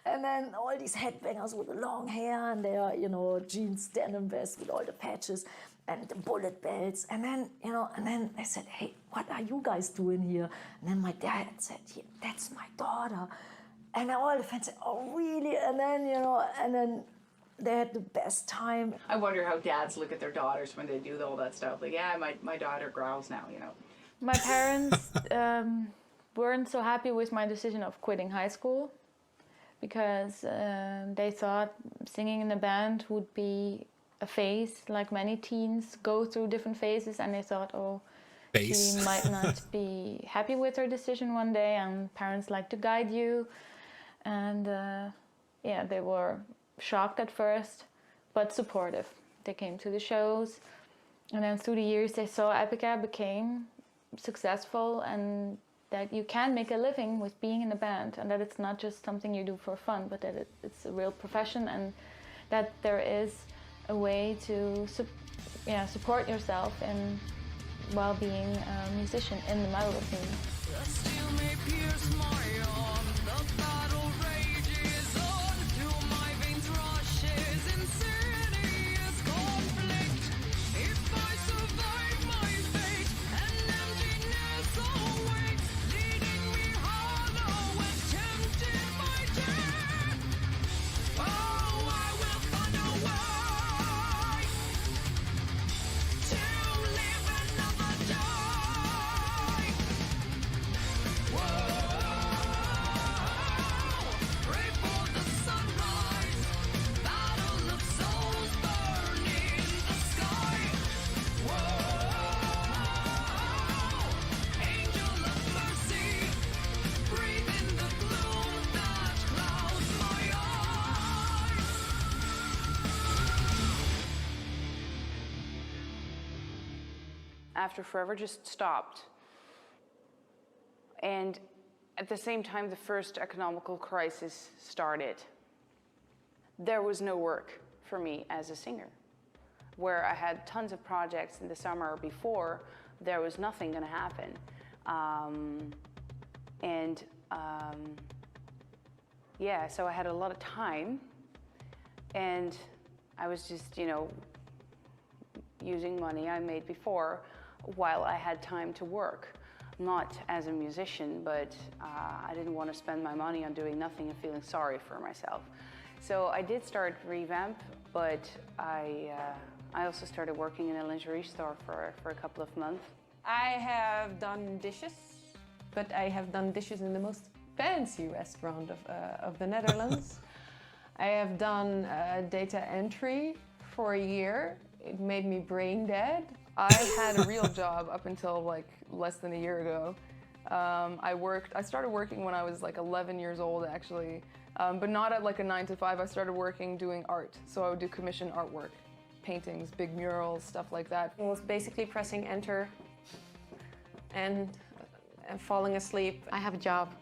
And then all these headbangers with the long hair and their, jeans, denim vest with all the patches and the bullet belts. And then, and then they said, hey, what are you guys doing here? And then my dad said, yeah, that's my daughter. And then all the fans said, oh, really? And then, and then they had the best time. I wonder how dads look at their daughters when they do all that stuff. Like, yeah, my daughter growls now, you know. My parents weren't so happy with my decision of quitting high school, because they thought singing in a band would be a phase, like many teens go through different phases, and they thought, oh, she might not be happy with her decision one day, and parents like to guide you. And yeah, they were shocked at first, but supportive. They came to the shows, and then through the years they saw Epica became successful, and that you can make a living with being in a band, and that it's not just something you do for fun, but that it's a real profession, and that there is a way to support yourself in while being a musician in the metal scene. After Forever just stopped. And at the same time, the first economical crisis started. There was no work for me as a singer. Where I had tons of projects in the summer before, there was nothing going to happen. Yeah, so I had a lot of time, and I was just, using money I made before while I had time to work. Not as a musician, but I didn't want to spend my money on doing nothing and feeling sorry for myself. So I did start Revamp, but I also started working in a lingerie store for a couple of months. I have done dishes, but I have done dishes in the most fancy restaurant of the Netherlands. I have done data entry for a year. It made me brain dead. I had a real job up until like less than a year ago. I started working when I was like 11 years old actually, but not at like a 9 to 5. I started working doing art. So I would do commission artwork, paintings, big murals, stuff like that. It was basically pressing enter and falling asleep. I have a job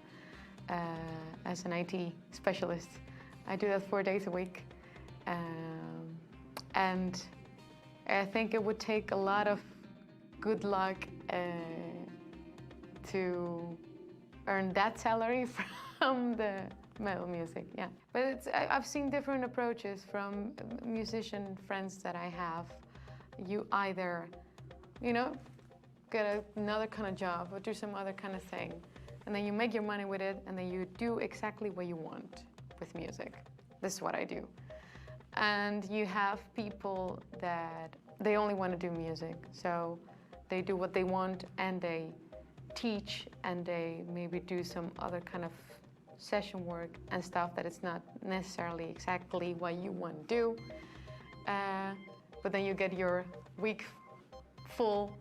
as an IT specialist. I do that 4 days a week. And I think it would take a lot of good luck to earn that salary from the metal music, yeah. But I've seen different approaches from musician friends that I have. you either, you know, get another kind of job or do some other kind of thing, and then you make your money with it, and then you do exactly what you want with music. This is what I do. And you have people that they only want to do music, so they do what they want, and they teach, and they maybe do some other kind of session work and stuff that it's not necessarily exactly what you want to do. But then you get your week full,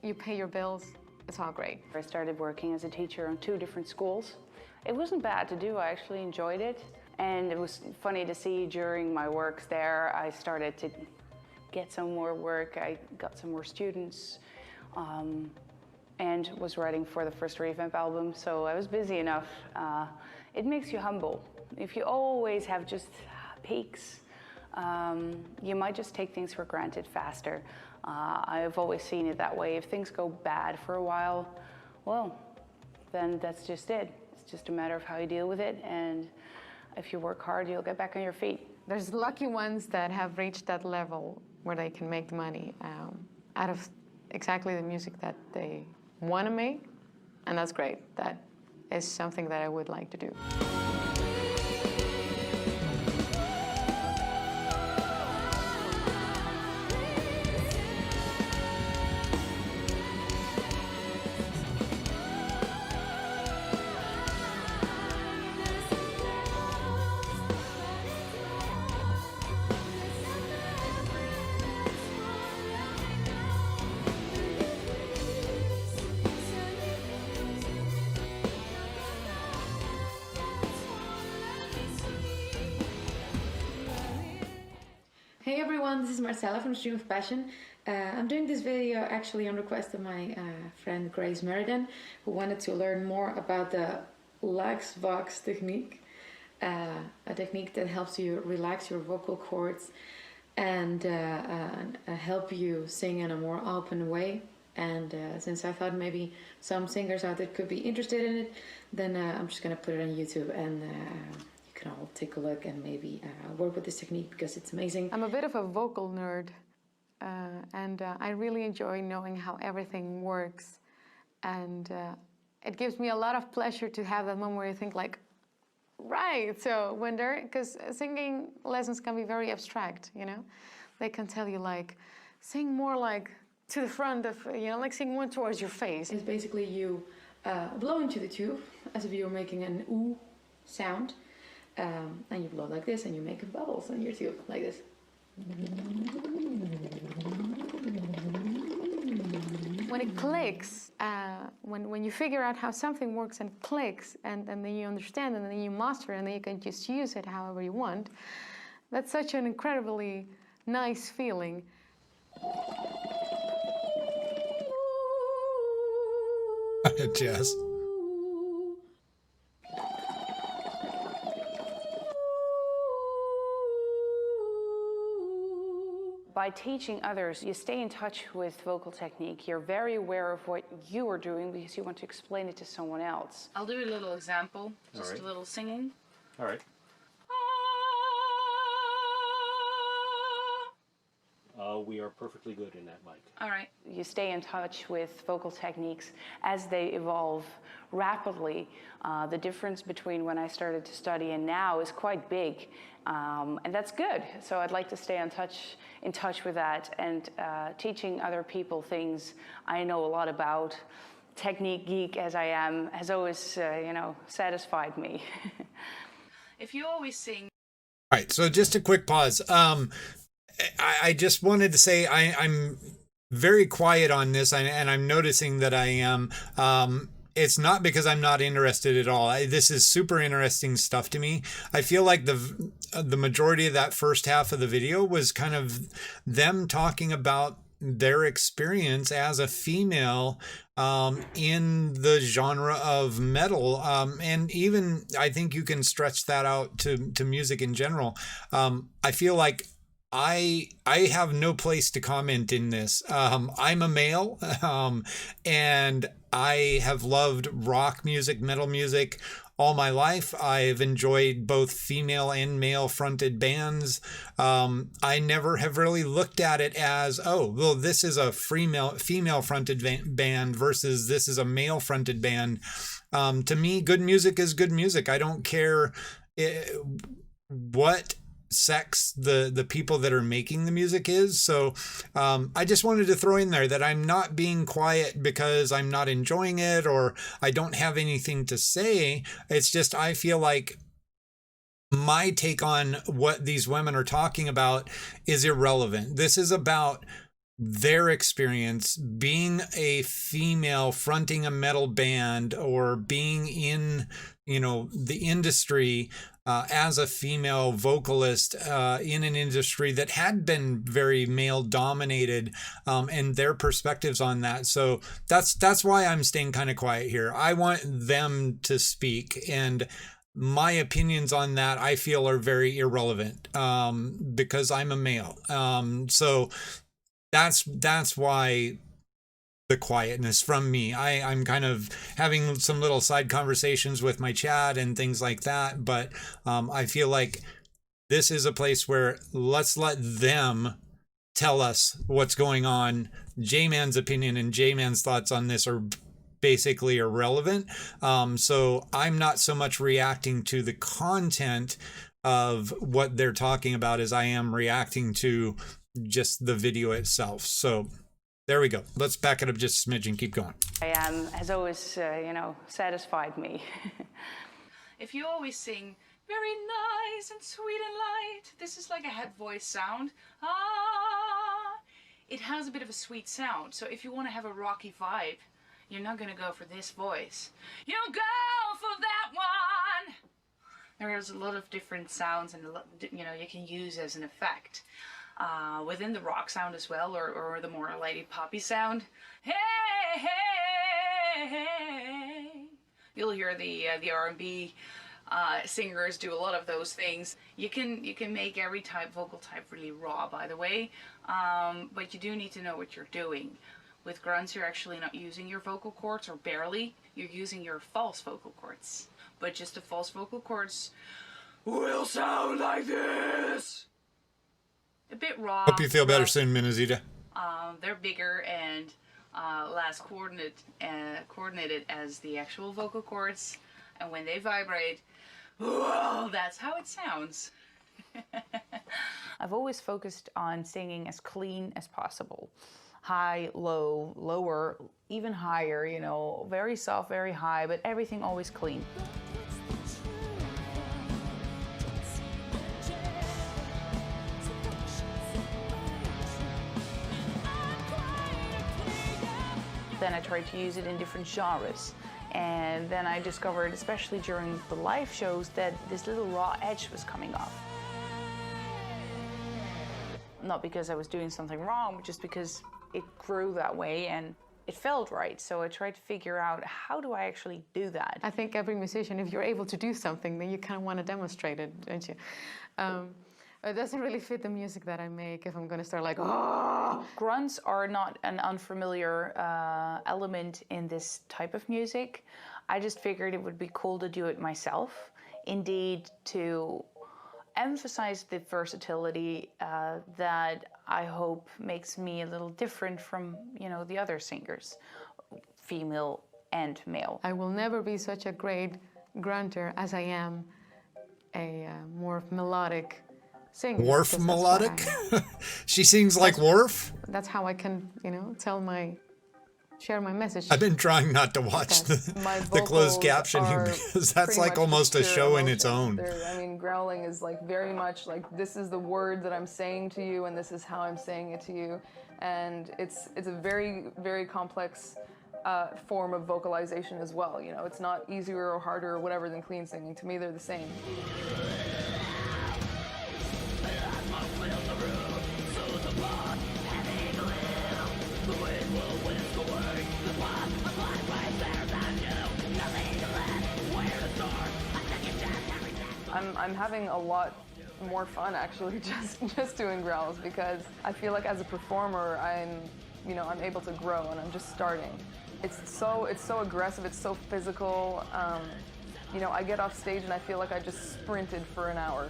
you pay your bills, it's all great. I started working as a teacher on 2 different schools. It wasn't bad to do, I actually enjoyed it. And it was funny to see during my work there, I started to get some more work, I got some more students, and was writing for the first Revamp album, so I was busy enough. It makes you humble. If you always have just peaks, you might just take things for granted faster. I've always seen it that way. If things go bad for a while, well, then that's just it. It's just a matter of how you deal with it, and if you work hard, you'll get back on your feet. There's lucky ones that have reached that level where they can make money out of exactly the music that they want to make, and that's great. That is something that I would like to do. Hey everyone, this is Marcella from Stream of Passion. I'm doing this video actually on request of my friend Grace Meriden, who wanted to learn more about the Lax Vox technique, a technique that helps you relax your vocal cords and help you sing in a more open way. And since I thought maybe some singers out there could be interested in it, then I'm just gonna put it on YouTube, and you can all take a look and maybe work with this technique because it's amazing. I'm a bit of a vocal nerd, and I really enjoy knowing how everything works, and it gives me a lot of pleasure to have that moment where you think like, right, so when they're, because singing lessons can be very abstract, you know? They can tell you like, sing more like to the front of, you know, like sing more towards your face. It's basically you blow into the tube as if you were making an ooh sound. And you blow like this and you make bubbles on your tube like this. When it clicks, when you figure out how something works and clicks, and then you understand, and then you master it, and then you can just use it however you want, that's such an incredibly nice feeling. Jess. By teaching others, you stay in touch with vocal technique. You're very aware of what you are doing because you want to explain it to someone else. I'll do a little example, just a little singing. All right. We are perfectly good in that mic. All right. You stay in touch with vocal techniques as they evolve rapidly. The difference between when I started to study and now is quite big, and that's good. So I'd like to stay in touch with that, and teaching other people things I know a lot about. Technique geek as I am has always, you know, satisfied me. If you always sing. All right, so just a quick pause. I just wanted to say I'm very quiet on this, and I'm noticing that I am. It's not because I'm not interested at all. This is super interesting stuff to me. I feel like the majority of that first half of the video was kind of them talking about their experience as a female in the genre of metal, and even I think you can stretch that out to music in general. I feel like I have no place to comment in this. I'm a male, and I have loved rock music, metal music, all my life. I've enjoyed both female and male fronted bands. I never have really looked at it as, oh, well, this is a female fronted band versus this is a male fronted band. To me, good music is good music. I don't care what sex the people that are making the music is. So I just wanted to throw in there that I'm not being quiet because I'm not enjoying it or I don't have anything to say. It's just I feel like my take on what these women are talking about is irrelevant. This is about their experience being a female fronting a metal band or being in, the industry as a female vocalist in an industry that had been very male dominated, and their perspectives on that. So that's why I'm staying kind of quiet here. I want them to speak, and my opinions on that I feel are very irrelevant because I'm a male. So that's why the quietness from me. I'm kind of having some little side conversations with my chat and things like that, but I feel like this is a place where let's let them tell us what's going on. J-Man's opinion and J-Man's thoughts on this are basically irrelevant. So I'm not so much reacting to the content of what they're talking about as I am reacting to just the video itself. So there we go. Let's back it up just a smidge and keep going. Has always, satisfied me. If you always sing very nice and sweet and light, this is like a head voice sound. It has a bit of a sweet sound. So if you want to have a rocky vibe, you're not going to go for this voice. You go for that one. There's a lot of different sounds and you can use as an effect. Within the rock sound as well, or the more lady poppy sound. Hey, hey, hey. You'll hear the R&B singers do a lot of those things. You can make every vocal type really raw, by the way, but you do need to know what you're doing. With grunts, you're actually not using your vocal cords, or barely. You're using your false vocal cords. But just the false vocal cords will sound like this. A bit raw. Hope you feel better soon, Minazita. They're bigger and less coordinated as the actual vocal cords, and when they vibrate, well, that's how it sounds. I've always focused on singing as clean as possible. High, low, lower, even higher, very soft, very high, but everything always clean. Then I tried to use it in different genres. And then I discovered, especially during the live shows, that this little raw edge was coming off. Not because I was doing something wrong, but just because it grew that way and it felt right. So I tried to figure out, how do I actually do that? I think every musician, if you're able to do something, then you kind of want to demonstrate it, don't you? It doesn't really fit the music that I make if I'm going to start like, oh! Grunts are not an unfamiliar element in this type of music. I just figured it would be cool to do it myself. Indeed, to emphasize the versatility that I hope makes me a little different from, the other singers, female and male. I will never be such a great grunter as I am a more melodic singer. Worf melodic? She sings like Worf? That's how I can, share my message. I've been trying not to watch the closed captioning because that's like almost a show in its own. Growling is like very much like, this is the word that I'm saying to you and this is how I'm saying it to you. And it's a very, very complex form of vocalization as well. It's not easier or harder or whatever than clean singing. To me, they're the same. I'm having a lot more fun actually just doing growls, because I feel like as a performer I'm able to grow and I'm just starting. It's so aggressive, it's so physical. You know, I get off stage and I feel like I just sprinted for an hour.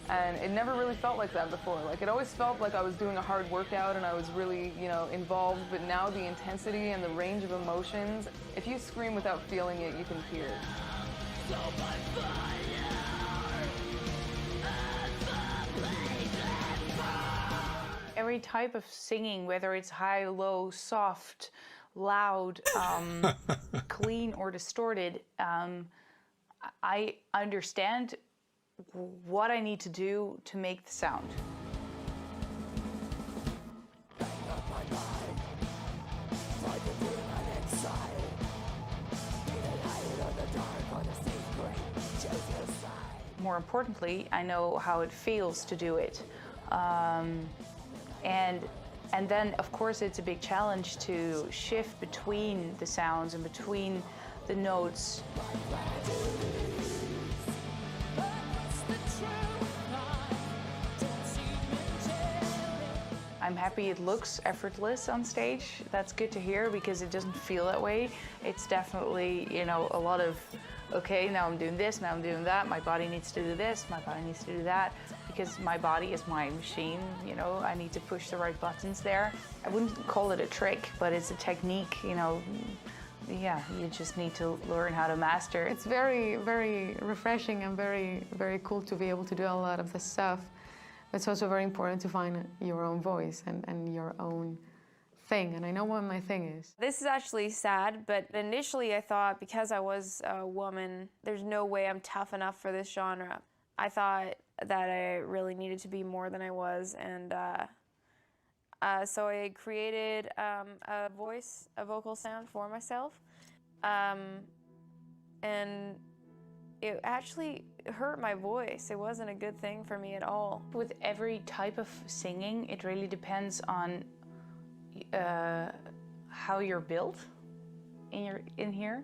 And it never really felt like that before. Like, it always felt like I was doing a hard workout and I was really, you know, involved, but now the intensity and the range of emotions, if you scream without feeling it, you can hear it. Every type of singing, whether it's high, low, soft, loud, clean or distorted, I understand what I need to do to make the sound. More importantly, I know how it feels to do it. And then, of course, it's a big challenge to shift between the sounds and between the notes. I'm happy it looks effortless on stage. That's good to hear because it doesn't feel that way. It's definitely, you know, a lot of, okay, now I'm doing this, now I'm doing that, my body needs to do this, my body needs to do that, because my body is my machine, you know, I need to push the right buttons there. I wouldn't call it a trick, but it's a technique, you know. Yeah, you just need to learn how to master it. It's very, very refreshing and very, very cool to be able to do a lot of this stuff. It's also very important to find your own voice and your own thing, and I know what my thing is. This is actually sad, but initially I thought because I was a woman, there's no way I'm tough enough for this genre. I thought that I really needed to be more than I was, and so I created a vocal sound for myself, and it actually hurt my voice. It wasn't a good thing for me at all. With every type of singing, it really depends on how you're built in here.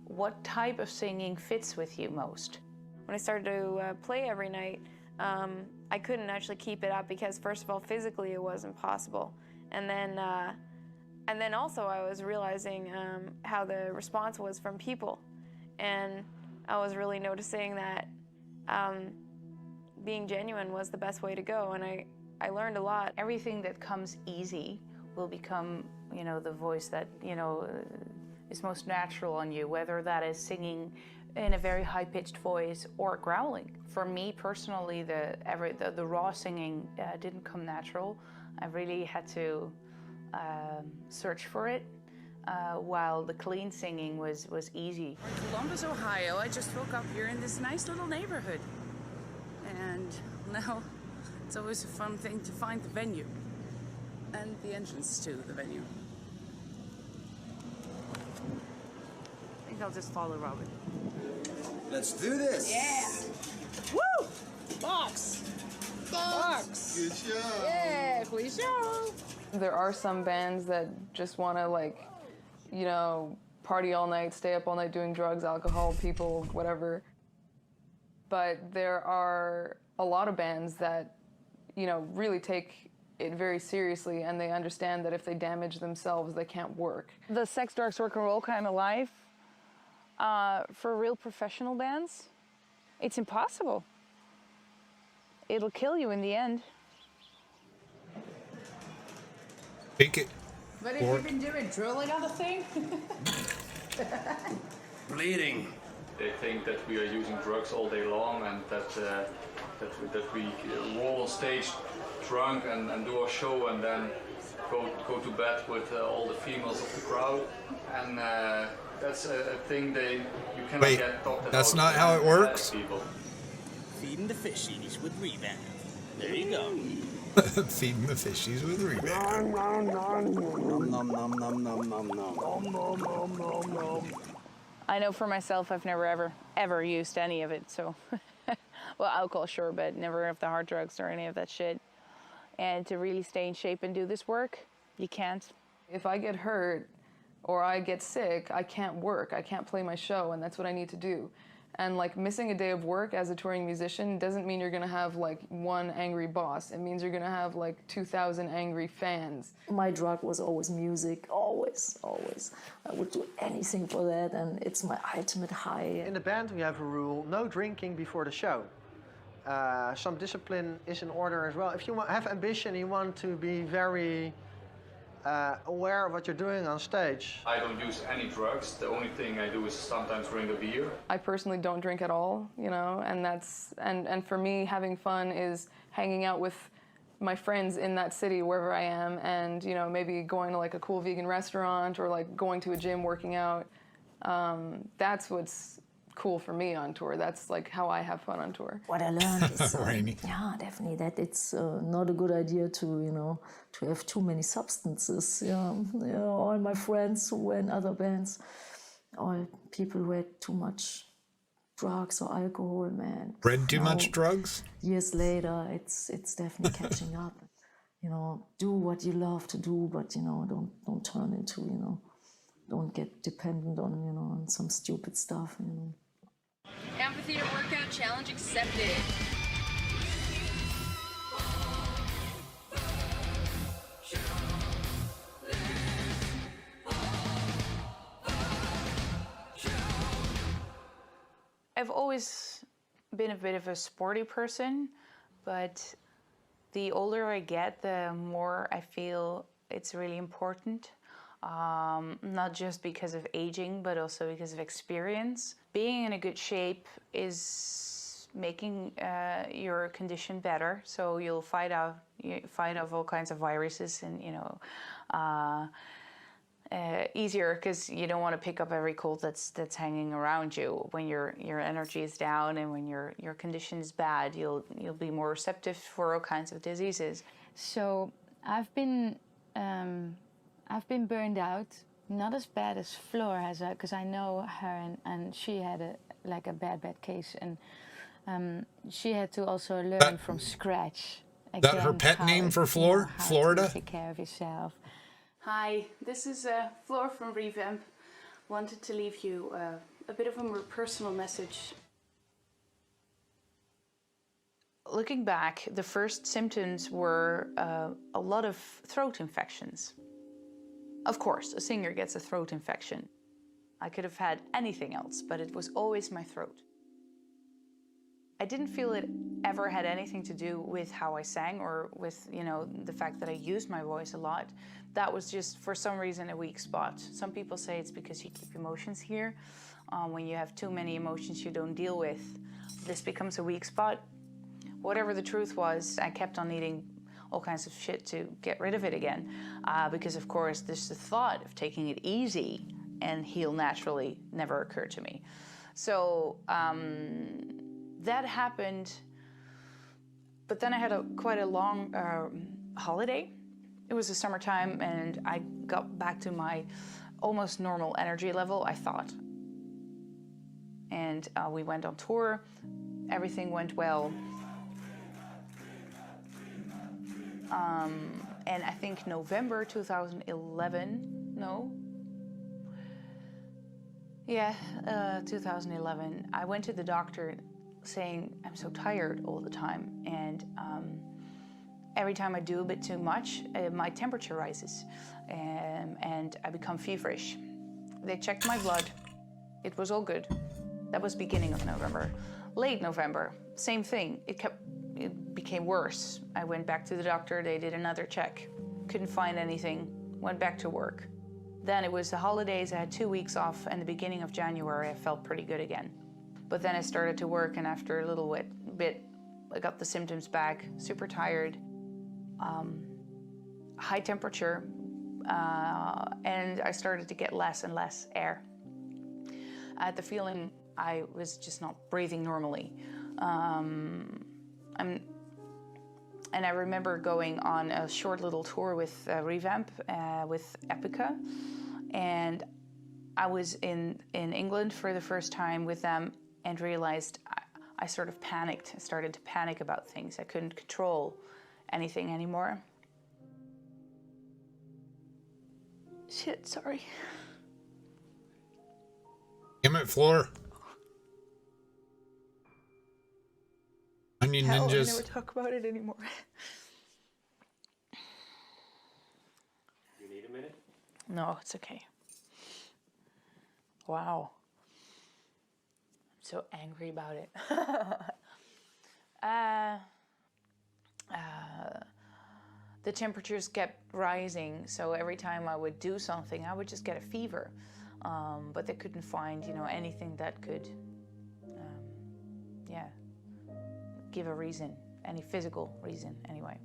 What type of singing fits with you most? When I started to play every night, I couldn't actually keep it up because, first of all, physically it wasn't possible. And then also I was realizing how the response was from people. And I was really noticing that being genuine was the best way to go, and I learned a lot. Everything that comes easy will become, you know, the voice that, you know, is most natural on you, whether that is singing in a very high-pitched voice or growling. For me personally, the raw singing didn't come natural. I really had to search for it. While the clean singing was easy. Columbus, Ohio. I just woke up here in this nice little neighborhood. And now it's always a fun thing to find the venue and the entrance to the venue. I think I'll just follow Robin. Let's do this. Yeah. Woo! Box. Box. Good show. Yeah, goeie show. There are some bands that just want to, like, you know, party all night, stay up all night doing drugs, alcohol, people, whatever. But there are a lot of bands that, you know, really take it very seriously, and they understand that if they damage themselves, they can't work. The sex, drugs, rock and roll kind of life, for real professional bands, it's impossible. It'll kill you in the end. Take it. What have you been doing? Drooling on the thing? Bleeding. They think that we are using drugs all day long and that we roll on stage drunk and do our show and then go to bed with all the females of the crowd. And that's a thing you cannot get talked about. That's not how it works? People. Feeding the fishies with rebound. There you go. Feeding the fishies with rebound. I know for myself, I've never ever used any of it, so well, alcohol sure, but never of the hard drugs or any of that shit. And to really stay in shape and do this work, you can't. If I get hurt or I get sick, I can't work, I can't play my show, and that's what I need to do. And like missing a day of work as a touring musician doesn't mean you're gonna have like one angry boss. It means you're gonna have like 2,000 angry fans. My drug was always music, always, always. I would do anything for that, and it's my ultimate high. In the band we have a rule, no drinking before the show. Some discipline is in order as well. If you have ambition, you want to be very aware of what you're doing on stage. I don't use any drugs. The only thing I do is sometimes drink a beer. I personally don't drink at all, you know, and for me, having fun is hanging out with my friends in that city wherever I am, and you know, maybe going to like a cool vegan restaurant or like going to a gym, working out. That's what's cool for me on tour. That's like how I have fun on tour. What I learned is, yeah, definitely that it's not a good idea to, you know, to have too many substances. Yeah, all my friends who were in other bands, all people who had too much drugs or alcohol, man. Read too much drugs? Years later, it's definitely catching up. You know, do what you love to do, but you know, don't turn into, you know, don't get dependent on, you know, on some stupid stuff, you know. Amphitheater workout challenge accepted. I've always been a bit of a sporty person, but the older I get, the more I feel it's really important. Not just because of aging, but also because of experience. Being in a good shape is making your condition better, so you'll fight off all kinds of viruses, and you know, easier because you don't want to pick up every cold that's hanging around you. When your energy is down and when your condition is bad, you'll be more receptive for all kinds of diseases. So I've been burned out, not as bad as Floor has, because I know her, and she had a bad case, and she had to also learn from scratch. That her pet name for Floor? Florida? To take care of yourself. Hi, this is Floor from Revamp. Wanted to leave you a bit of a more personal message. Looking back, the first symptoms were a lot of throat infections. Of course, a singer gets a throat infection. I could have had anything else, but it was always my throat. I didn't feel it ever had anything to do with how I sang or with, you know, the fact that I used my voice a lot. That was just, for some reason, a weak spot. Some people say it's because you keep emotions here. When you have too many emotions you don't deal with, this becomes a weak spot. Whatever the truth was, I kept on needing all kinds of shit to get rid of it again. Because of course, the thought of taking it easy and heal naturally never occurred to me. So that happened, but then I had quite a long holiday. It was the summertime and I got back to my almost normal energy level, I thought. And we went on tour, everything went well. And I think November 2011, 2011, I went to the doctor saying I'm so tired all the time, and every time I do a bit too much, my temperature rises, and I become feverish. They checked my blood, it was all good. That was beginning of November. Late November, same thing, it became worse. I went back to the doctor, they did another check, couldn't find anything, went back to work. Then it was the holidays, I had 2 weeks off, and the beginning of January I felt pretty good again. But then I started to work, and after a little bit, I got the symptoms back, super tired, high temperature, and I started to get less and less air. I had the feeling I was just not breathing normally. And I remember going on a short little tour with Revamp, with Epica, and I was in England for the first time with them and realized I sort of panicked. I started to panic about things. I couldn't control anything anymore. Shit, sorry. Damn it, Floor. Onion Hell, ninjas. I never talk about it anymore. You need a minute? No, it's okay. Wow. I'm so angry about it. The temperatures kept rising, so every time I would do something, I would just get a fever. But they couldn't find, anything that could, give a reason, any physical reason, anyway.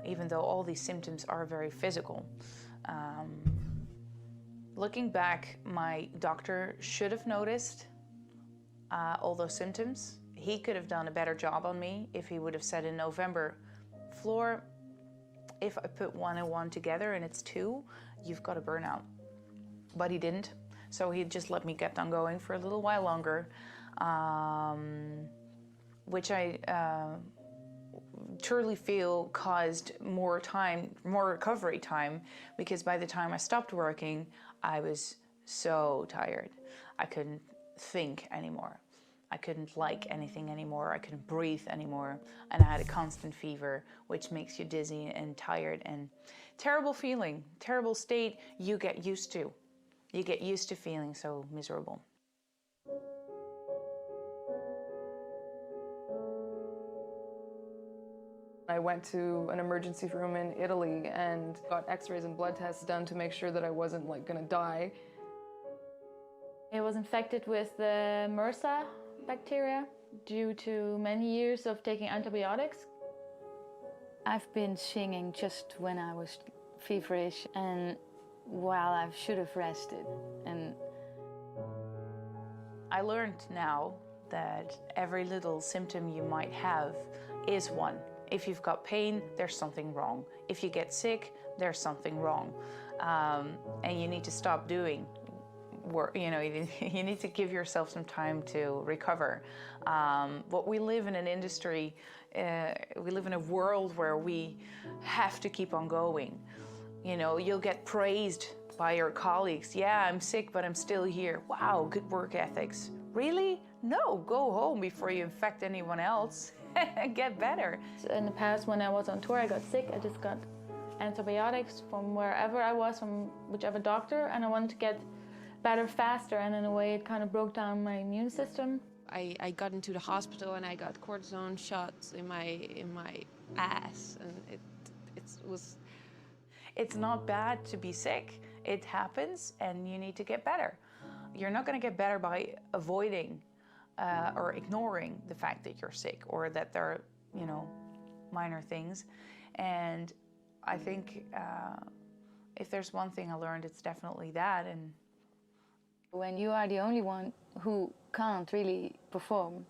Even though all these symptoms are very physical. Looking back, my doctor should have noticed all those symptoms. He could have done a better job on me if he would have said in November, Floor, if I put 1 and 1 together and it's 2, you've got a burnout. But he didn't, so he just let me get on going for a little while longer, which I truly feel caused more recovery time, because by the time I stopped working, I was so tired. I couldn't think anymore. I couldn't like anything anymore. I couldn't breathe anymore. And I had a constant fever, which makes you dizzy and tired, and terrible feeling, terrible state you get used to. You get used to feeling so miserable. I went to an emergency room in Italy and got x-rays and blood tests done to make sure that I wasn't gonna die. It was infected with the MRSA bacteria due to many years of taking antibiotics. I've been singing just when I was feverish and while I should have rested. And I learned now that every little symptom you might have is one. If you've got pain, there's something wrong. If you get sick, there's something wrong. And you need to stop doing work. You need to give yourself some time to recover. But we live in an industry, we live in a world where we have to keep on going. You'll get praised by your colleagues. Yeah, I'm sick, but I'm still here. Wow, good work ethics. Really? No, go home before you infect anyone else and get better. In the past, when I was on tour, I got sick. I just got antibiotics from wherever I was, from whichever doctor, and I wanted to get better faster, and in a way it kind of broke down my immune system. I got into the hospital and I got cortisone shots in my ass, and it was... It's not bad to be sick. It happens and you need to get better. You're not going to get better by avoiding or ignoring the fact that you're sick or that there are, minor things. And I think if there's one thing I learned, it's definitely that. And when you are the only one who can't really perform,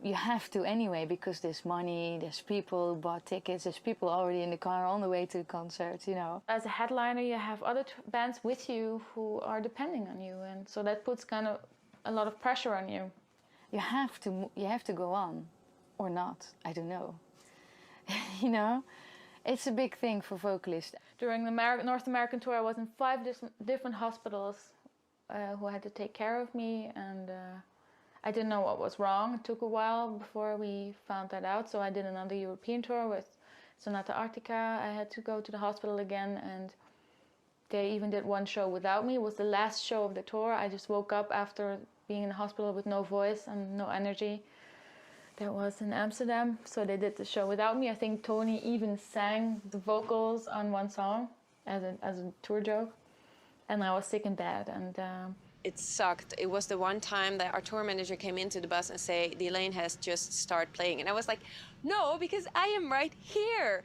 you have to anyway, because there's money, there's people who bought tickets, there's people already in the car on the way to the concert, As a headliner, you have other bands with you who are depending on you, and so that puts kind of a lot of pressure on you. You have to go on, or not, I don't know. It's a big thing for vocalists. During the North American tour, I was in 5 different hospitals who had to take care of me, and I didn't know what was wrong. It took a while before we found that out, so I did another European tour with Sonata Arctica. I had to go to the hospital again, and they even did one show without me. It was the last show of the tour. I just woke up after being in the hospital with no voice and no energy. That was in Amsterdam, so they did the show without me. I think Tony even sang the vocals on one song as a tour joke, and I was sick in bed. And it sucked. It was the one time that our tour manager came into the bus and say, "Elaine has just started playing." And I was like, no, because I am right here.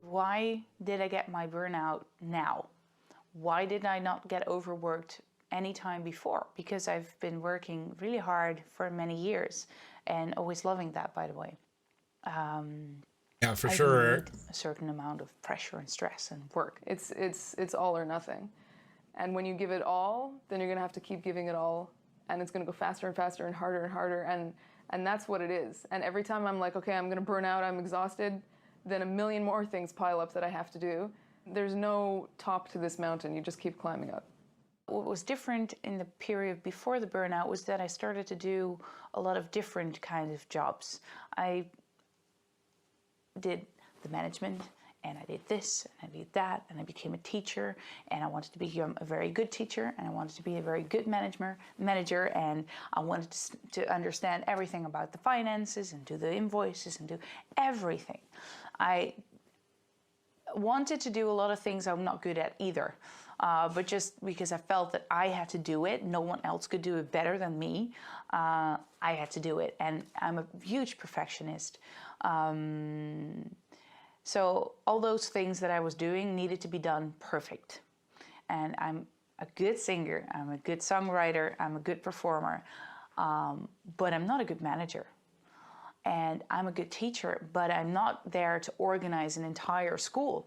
Why did I get my burnout now? Why did I not get overworked any time before? Because I've been working really hard for many years and always loving that, by the way. Yeah, for I sure. need a certain amount of pressure and stress and work. It's all or nothing. And when you give it all, then you're gonna have to keep giving it all, and it's gonna go faster and faster and harder, and that's what it is. And every time I'm like, okay, I'm gonna burn out, I'm exhausted, then a million more things pile up that I have to do. There's no top to this mountain, you just keep climbing up. What was different in the period before the burnout was that I started to do a lot of different kinds of jobs. I did the management, and I did this, and I did that, and I became a teacher, and I wanted to become a very good teacher, and I wanted to be a very good manager, and I wanted to understand everything about the finances, and do the invoices, and do everything. I wanted to do a lot of things I'm not good at either, but just because I felt that I had to do it, no one else could do it better than me, I had to do it, and I'm a huge perfectionist. So all those things that I was doing needed to be done perfect. And I'm a good singer, I'm a good songwriter, I'm a good performer, but I'm not a good manager. And I'm a good teacher, but I'm not there to organize an entire school.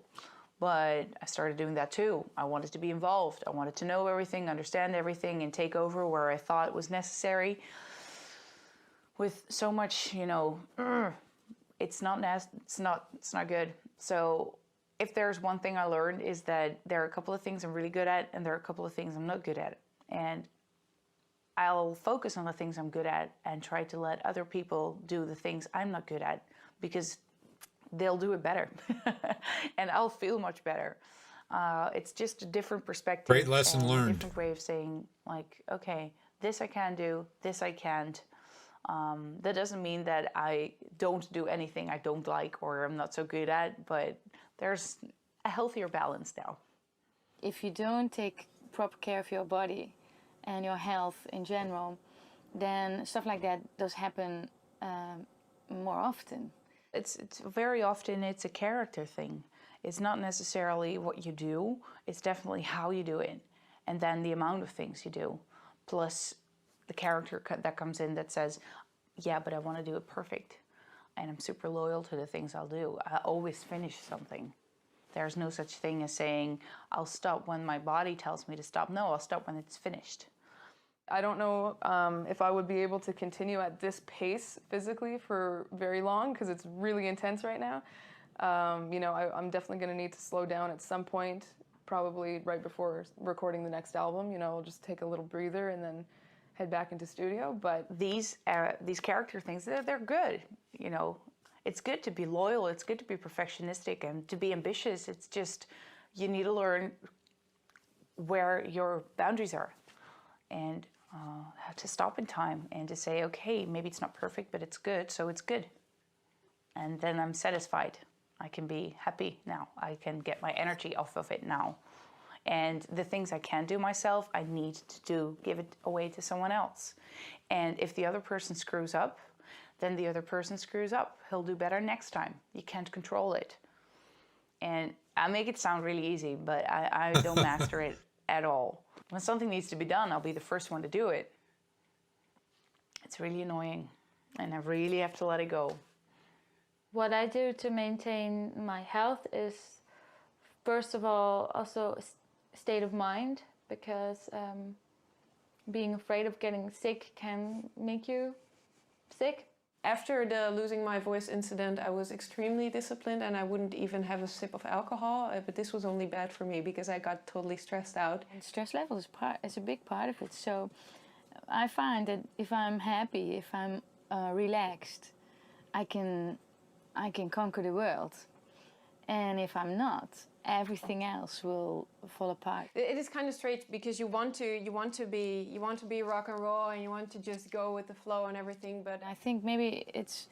But I started doing that too. I wanted to be involved. I wanted to know everything, understand everything, and take over where I thought it was necessary. With so much, it's not good. So if there's one thing I learned is that there are a couple of things I'm really good at, and there are a couple of things I'm not good at. And I'll focus on the things I'm good at and try to let other people do the things I'm not good at, because they'll do it better and I'll feel much better. It's just a different perspective. Great lesson and learned. A different way of saying, like, okay, this I can do, this I can't. That doesn't mean that I don't do anything I don't like or I'm not so good at, but there's a healthier balance now. If you don't take proper care of your body and your health in general, then stuff like that does happen more often. It's very often it's a character thing. It's not necessarily what you do, it's definitely how you do it, and then the amount of things you do, plus the character that comes in that says, yeah, but I want to do it perfect, and I'm super loyal to the things I'll do. I always finish something. There's no such thing as saying, I'll stop when my body tells me to stop. No, I'll stop when it's finished. I don't know if I would be able to continue at this pace physically for very long, because it's really intense right now. I'm definitely going to need to slow down at some point, probably right before recording the next album. I'll just take a little breather and then head back into studio. But these character things, they're good. It's good to be loyal. It's good to be perfectionistic and to be ambitious. It's just you need to learn where your boundaries are, and have to stop in time and to say, okay, maybe it's not perfect, but it's good, so it's good. And then I'm satisfied. I can be happy now. I can get my energy off of it now. And the things I can do myself, I need to give it away to someone else. And if the other person screws up, then the other person screws up. He'll do better next time. You can't control it. And I make it sound really easy, but I don't master it at all. When something needs to be done, I'll be the first one to do it. It's really annoying, and I really have to let it go. What I do to maintain my health is, first of all, also state of mind, because being afraid of getting sick can make you sick. After the losing my voice incident, I was extremely disciplined, and I wouldn't even have a sip of alcohol, but this was only bad for me because I got totally stressed out. And stress level is a big part of it. So I find that if I'm happy, if I'm relaxed, I can conquer the world. And if I'm not, everything else will fall apart. It is kind of strange because you want to be rock and roll, and you want to just go with the flow and everything, but I think maybe it's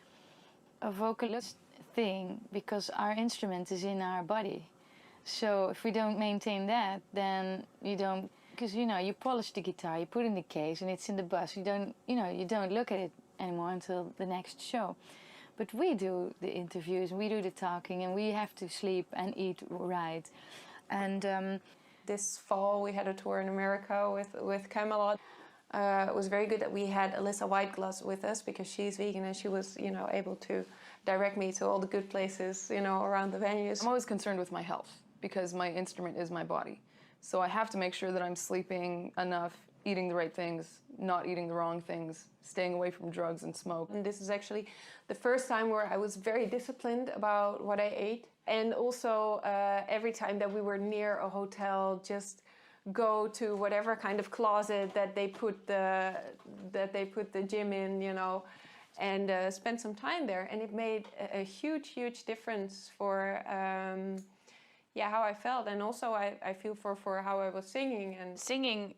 a vocalist thing, because our instrument is in our body. So if we don't maintain that, then you don't, because you polish the guitar, you put it in the case, and it's in the bus. You don't look at it anymore until the next show. But we do the interviews, we do the talking, and we have to sleep and eat right. And this fall we had a tour in America with Camelot. It was very good that we had Alyssa Whiteglass with us, because she's vegan and she was able to direct me to all the good places, you know, around the venues. I'm always concerned with my health because my instrument is my body. So I have to make sure that I'm sleeping enough, eating the right things, not eating the wrong things, staying away from drugs and smoke. And this is actually the first time where I was very disciplined about what I ate. And also every time that we were near a hotel, just go to whatever kind of closet that they put the gym in, you know, and spend some time there. And it made a huge, huge difference for how I felt. And also I feel for how I was singing. And singing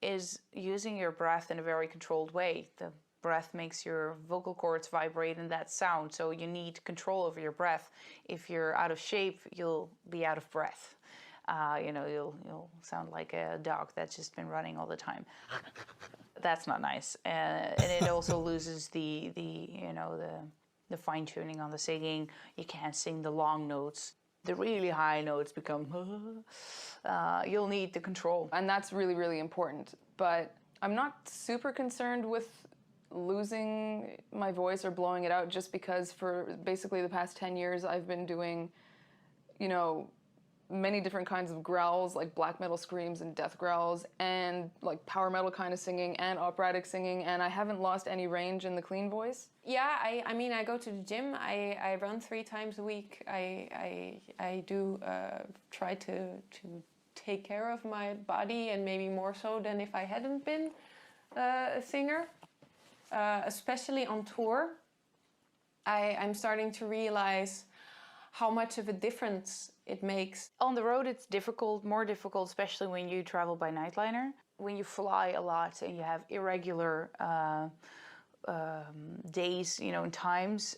is using your breath in a very controlled way. The breath makes your vocal cords vibrate in that sound, so you need control over your breath. If you're out of shape, you'll be out of breath. You know, you'll sound like a dog that's just been running all the time. That's not nice, and it also loses the fine tuning on the singing. You can't sing the long notes. The really high notes become. You'll need the control, and that's really, really important. But I'm not super concerned with losing my voice or blowing it out, just because for basically the past 10 years I've been doing, you know, many different kinds of growls, like black metal screams and death growls, and like power metal kind of singing and operatic singing, and I haven't lost any range in the clean voice. Yeah, I mean, I go to the gym. I run 3 times a week. I do try to take care of my body, and maybe more so than if I hadn't been a singer. Especially on tour, I'm starting to realize how much of a difference it makes. On the road it's difficult, more difficult, especially when you travel by nightliner. When you fly a lot and you have irregular days, you know, and times,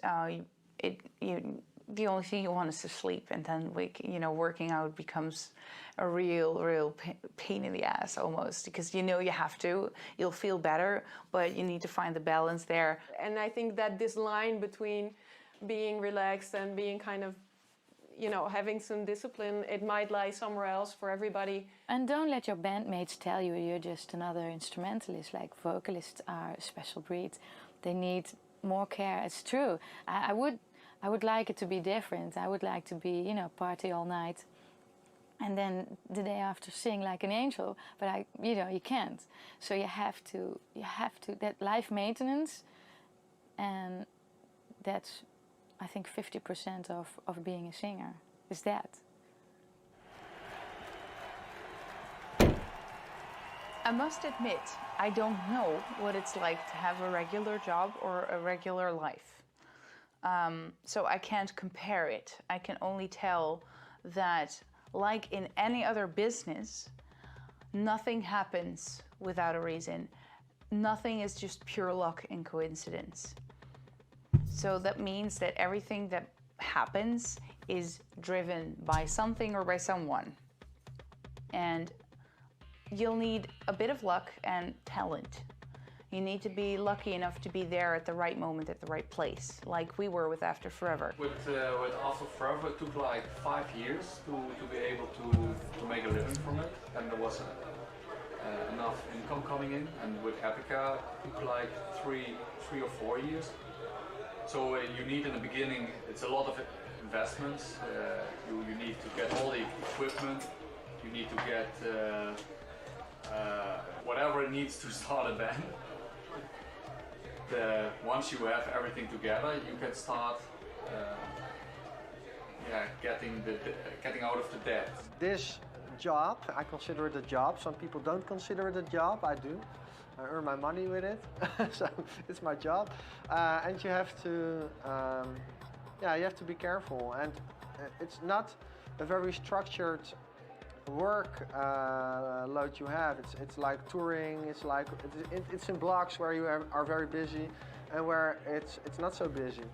the only thing you want is to sleep, and then working out becomes a real pain in the ass almost, because you know you have to. You'll feel better, but you need to find the balance there. And I think that this line between being relaxed and being kind of, you know, having some discipline, it might lie somewhere else for everybody. And don't let your bandmates tell you you're just another instrumentalist. Like, vocalists are a special breed. They need more care. It's true. I would like it to be different. I would like to be, you know, party all night and then the day after sing like an angel. But you can't. So you have to, that life maintenance, and that's, I think, 50% of being a singer is that. I must admit, I don't know what it's like to have a regular job or a regular life. So I can't compare it. I can only tell that, like in any other business, nothing happens without a reason. Nothing is just pure luck and coincidence. So that means that everything that happens is driven by something or by someone. And you'll need a bit of luck and talent. You need to be lucky enough to be there at the right moment, at the right place, like we were with After Forever. With After Forever, it took like 5 years to be able to make a living from it, and there was enough income coming in. And with Epica, it took like three or 4 years. So you need, in the beginning, it's a lot of investments. You need to get all the equipment. You need to get whatever it needs to start a band. Once you have everything together, you can start getting out of the debt. This job, I consider it a job. Some people don't consider it a job. I do. I earn my money with it, so it's my job. And you have to be careful. And it's not a very structured work load you have. It's like touring. It's in blocks where you are very busy, and where it's not so busy.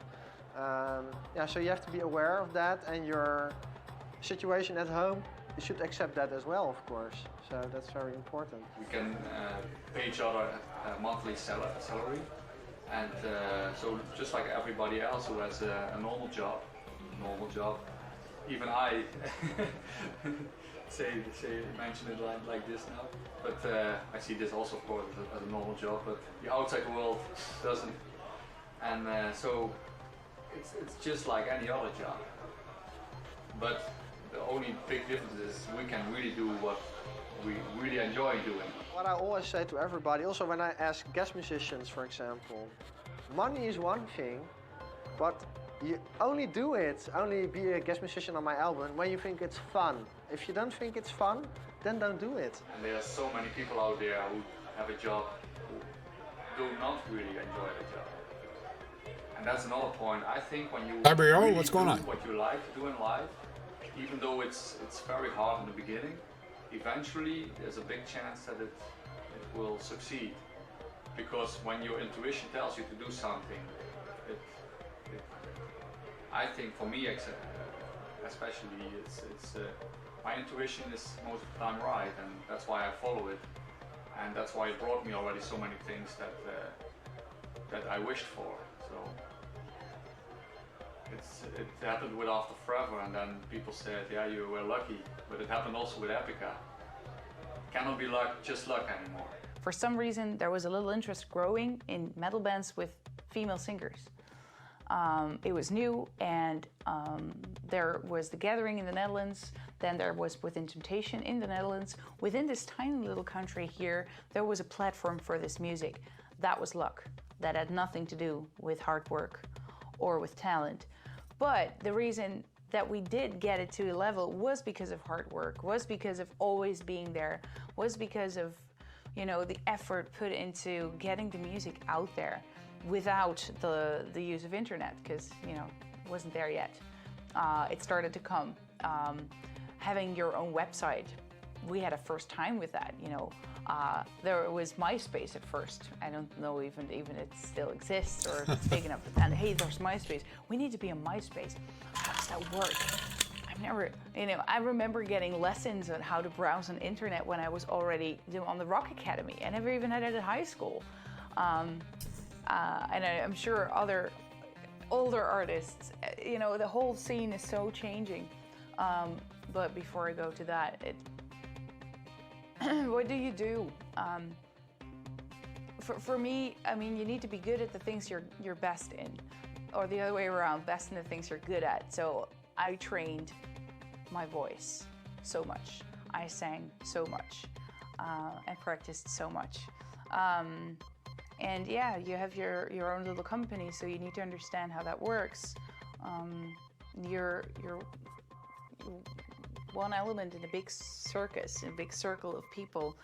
So you have to be aware of that, and your situation at home, you should accept that as well, of course. So that's very important. We can pay each other a monthly salary, and so just like everybody else who has a normal job, even I mention it like this now, but I see this also, of course, as a normal job, but the outside world doesn't. And so it's just like any other job. But the only big difference is we can really do what we really enjoy doing. What I always say to everybody, also when I ask guest musicians, for example, money is one thing, but you only do it, only be a guest musician on my album when you think it's fun. If you don't think it's fun, then don't do it. And there are so many people out there who have a job who do not really enjoy the job. And that's another point. I think when you really what's going on? What you like to do in life, even though it's very hard in the beginning, eventually there's a big chance that it will succeed. Because when your intuition tells you to do something, I think for me especially, my intuition is most of the time right, and that's why I follow it. And that's why it brought me already so many things that I wished for. So it happened with After Forever, and then people said, yeah, you were lucky. But it happened also with Epica. Cannot be just luck anymore. For some reason, there was a little interest growing in metal bands with female singers. It was new, and there was The Gathering in the Netherlands, then there was Within Temptation in the Netherlands. Within this tiny little country here, there was a platform for this music. That was luck. That had nothing to do with hard work or with talent. But the reason that we did get it to a level was because of hard work, was because of always being there, was because of, you know, the effort put into getting the music out there without the use of internet, because, you know, it wasn't there yet. It started to come. Having your own website, we had a first time with that, you know. There was MySpace at first. I don't know even it still exists or if it's big enough. And hey, there's MySpace. We need to be on MySpace. How does that work? I've never, you know, I remember getting lessons on how to browse on internet when I was already on the Rock Academy. I never even had it at high school. And I'm sure other older artists, you know, the whole scene is so changing. But before I go to that, what do you do? For me, I mean, you need to be good at the things you're best in, or the other way around, best in the things you're good at. So I trained my voice so much. I sang so much and practiced so much. And yeah, you have your own little company, so you need to understand how that works. You're one element in a big circus, in a big circle of people.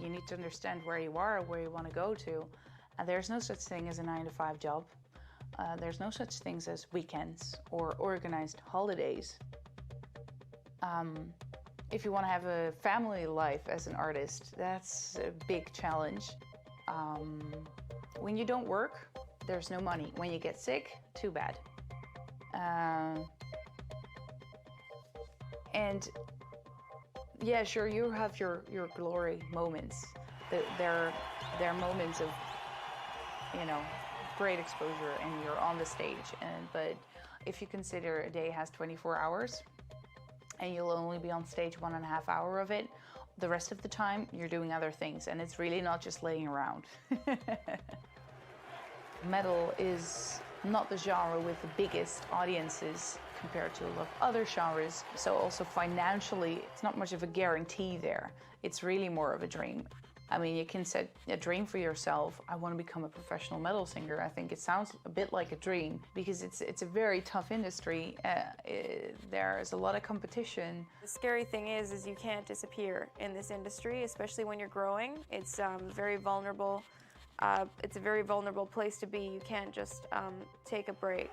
You need to understand where you are, where you want to go to. There's no such thing as a 9-to-5 job. There's no such things as weekends or organized holidays. If you want to have a family life as an artist, that's a big challenge. When you don't work, there's no money. When you get sick, too bad. And yeah, sure, you have your glory moments. There are moments of, you know, great exposure and you're on the stage. But if you consider a day has 24 hours and you'll only be on stage 1.5 hours of it, the rest of the time you're doing other things, and it's really not just laying around. Metal is not the genre with the biggest audiences compared to a lot of other genres, so also financially it's not much of a guarantee there. It's really more of a dream. I mean, you can set a dream for yourself. I want to become a professional metal singer. I think it sounds a bit like a dream because it's a very tough industry. There's a lot of competition. The scary thing is you can't disappear in this industry, especially when you're growing. It's very vulnerable. It's a very vulnerable place to be. You can't just take a break.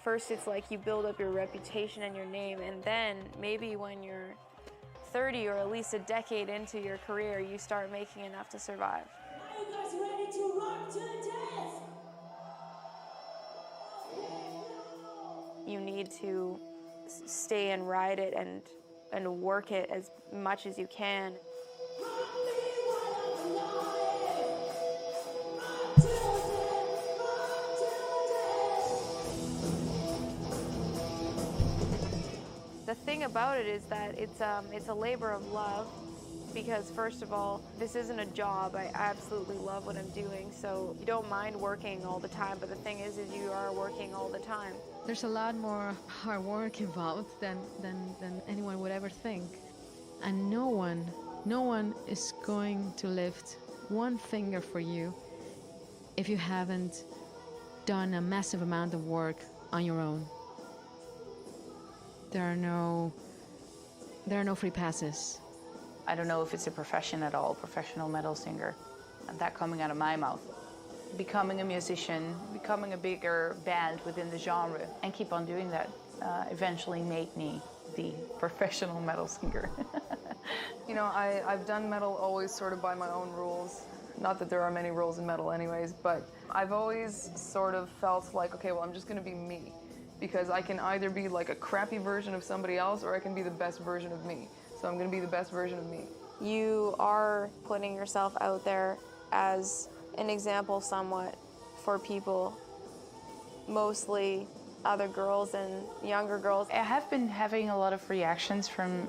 First, it's like you build up your reputation and your name, and then maybe when you're 30 or at least a decade into your career, you start making enough to survive. Are you guys ready to rock to death? You need to stay and ride it and work it as much as you can. The thing about it is that it's a labor of love, Because first of all, this isn't a job. I absolutely love what I'm doing, so you don't mind working all the time, but the thing is you are working all the time. There's a lot more hard work involved than anyone would ever think. And no one is going to lift one finger for you if you haven't done a massive amount of work on your own. There are no free passes. I don't know if it's a profession at all, professional metal singer. And that coming out of my mouth. Becoming a musician, becoming a bigger band within the genre, and keep on doing that eventually made me the professional metal singer. You know, I've done metal always sort of by my own rules. Not that there are many rules in metal anyways, but I've always sort of felt like, okay, well, I'm just gonna be me. Because I can either be like a crappy version of somebody else, or I can be the best version of me. So I'm gonna be the best version of me. You are putting yourself out there as an example somewhat for people, mostly other girls and younger girls. I have been having a lot of reactions from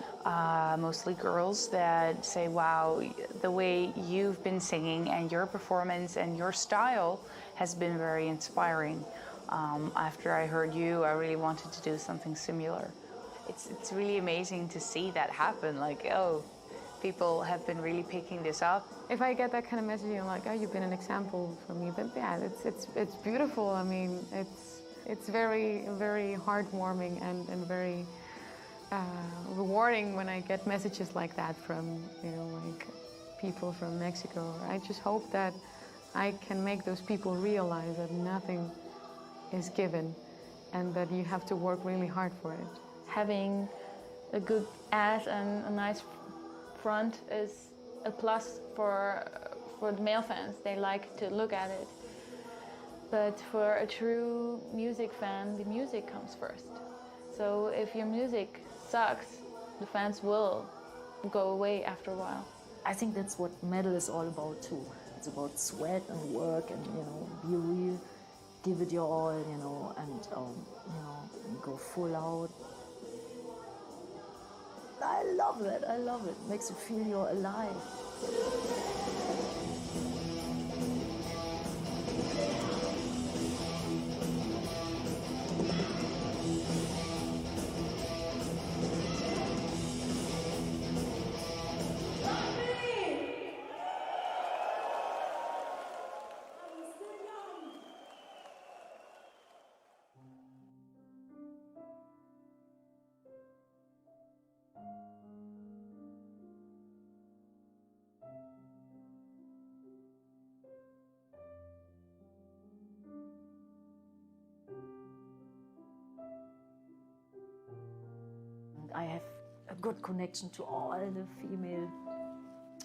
mostly girls that say, wow, the way you've been singing and your performance and your style has been very inspiring. After I heard you, I really wanted to do something similar. It's really amazing to see that happen, like, oh, people have been really picking this up. If I get that kind of message, I'm like, oh, you've been an example for me. But yeah, it's beautiful. I mean, it's very, very heartwarming and very rewarding when I get messages like that from, you know, like people from Mexico. I just hope that I can make those people realize that nothing is given and that you have to work really hard for it. Having a good ass and a nice front is a plus for the male fans. They like to look at it. But for a true music fan, the music comes first. So if your music sucks, the fans will go away after a while. I think that's what metal is all about too. It's about sweat and work and, you know, be real, give it your all, you know, and you know, go full out. I love that. I love it. Makes you feel you're alive. I have a good connection to all the female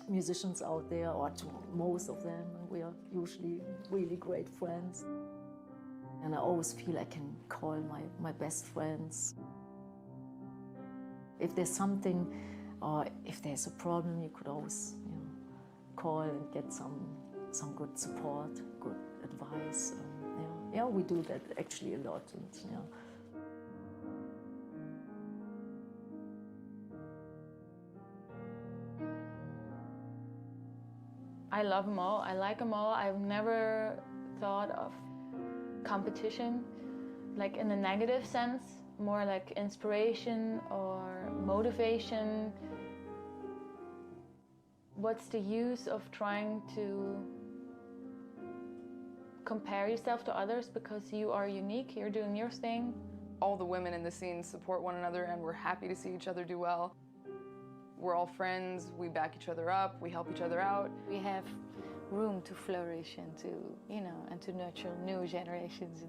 musicians out there, or to most of them. We are usually really great friends. And I always feel I can call my best friends. If there's something, or if there's a problem, you could always, you know, call and get some good support, good advice. Yeah, we do that actually a lot. And, yeah. I love them all. I like them all. I've never thought of competition like in a negative sense, more like inspiration or motivation. What's the use of trying to compare yourself to others because you are unique, you're doing your thing? All the women in the scene support one another and we're happy to see each other do well. We're all friends, we back each other up, we help each other out. We have room to flourish and to, you know, and to nurture new generations.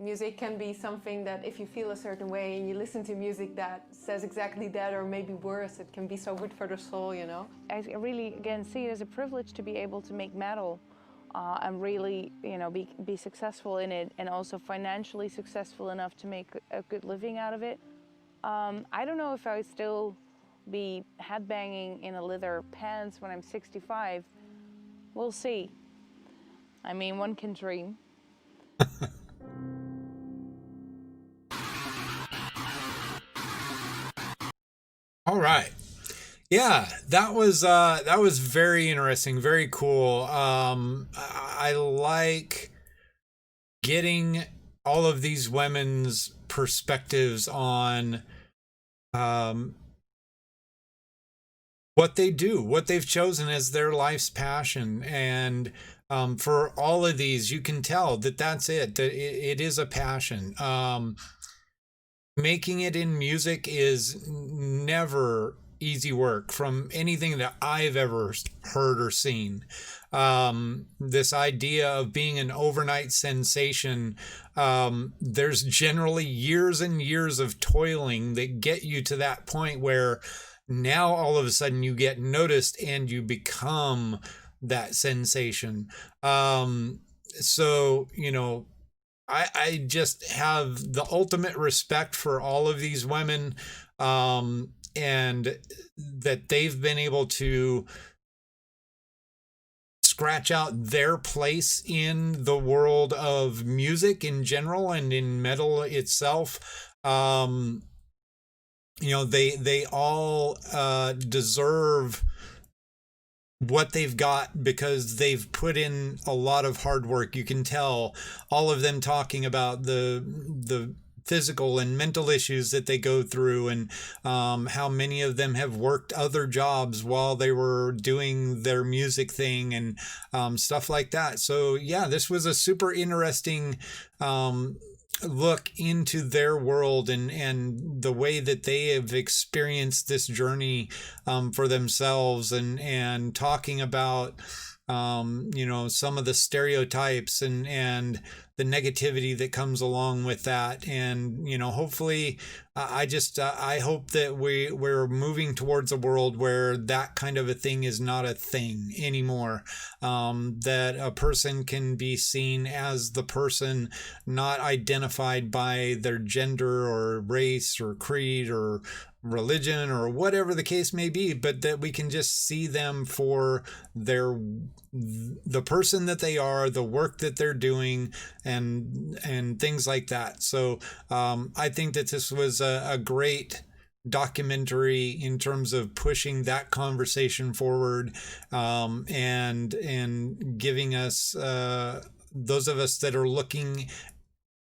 Music can be something that if you feel a certain way and you listen to music that says exactly that or maybe worse, it can be so good for the soul, you know? I really, again, see it as a privilege to be able to make metal and really, you know, be successful in it, and also financially successful enough to make a good living out of it. I don't know if I would still be headbanging in a leather pants when I'm 65. We'll see. I mean, one can dream. All right. Yeah, that was very interesting, very cool. I like getting all of these women's perspectives on what they do, what they've chosen as their life's passion. And for all of these, you can tell that that's it, that it is a passion. Making it in music is never easy work from anything that I've ever heard or seen. This idea of being an overnight sensation, there's generally years and years of toiling that get you to that point where now all of a sudden you get noticed and you become that sensation. So, you know, I just have the ultimate respect for all of these women, and that they've been able to scratch out their place in the world of music in general and in metal itself. You know, they all deserve what they've got because they've put in a lot of hard work. You can tell all of them talking about the physical and mental issues that they go through, and how many of them have worked other jobs while they were doing their music thing, and stuff like that. So yeah, this was a super interesting look into their world and the way that they have experienced this journey for themselves, and talking about you know, some of the stereotypes and the negativity that comes along with that. And, you know, hopefully I hope that we're moving towards a world where that kind of a thing is not a thing anymore. That a person can be seen as the person, not identified by their gender or race or creed or religion or whatever the case may be, but that we can just see them for the person that they are, the work that they're doing, and things like that. So I think that this was a great documentary in terms of pushing that conversation forward, and giving us, those of us that are looking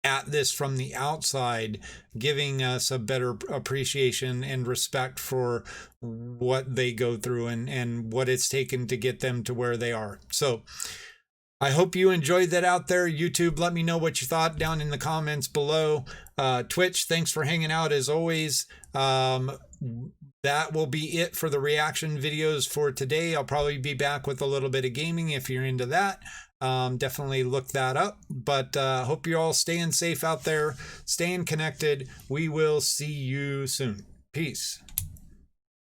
at this from the outside, giving us a better appreciation and respect for what they go through and what it's taken to get them to where they are. So I hope you enjoyed that out there. YouTube, let me know what you thought down in the comments below. Twitch, thanks for hanging out as always. That will be it for the reaction videos for today. I'll probably be back with a little bit of gaming if you're into that. Definitely look that up. But hope you're all staying safe out there, staying connected. We will see you soon. Peace.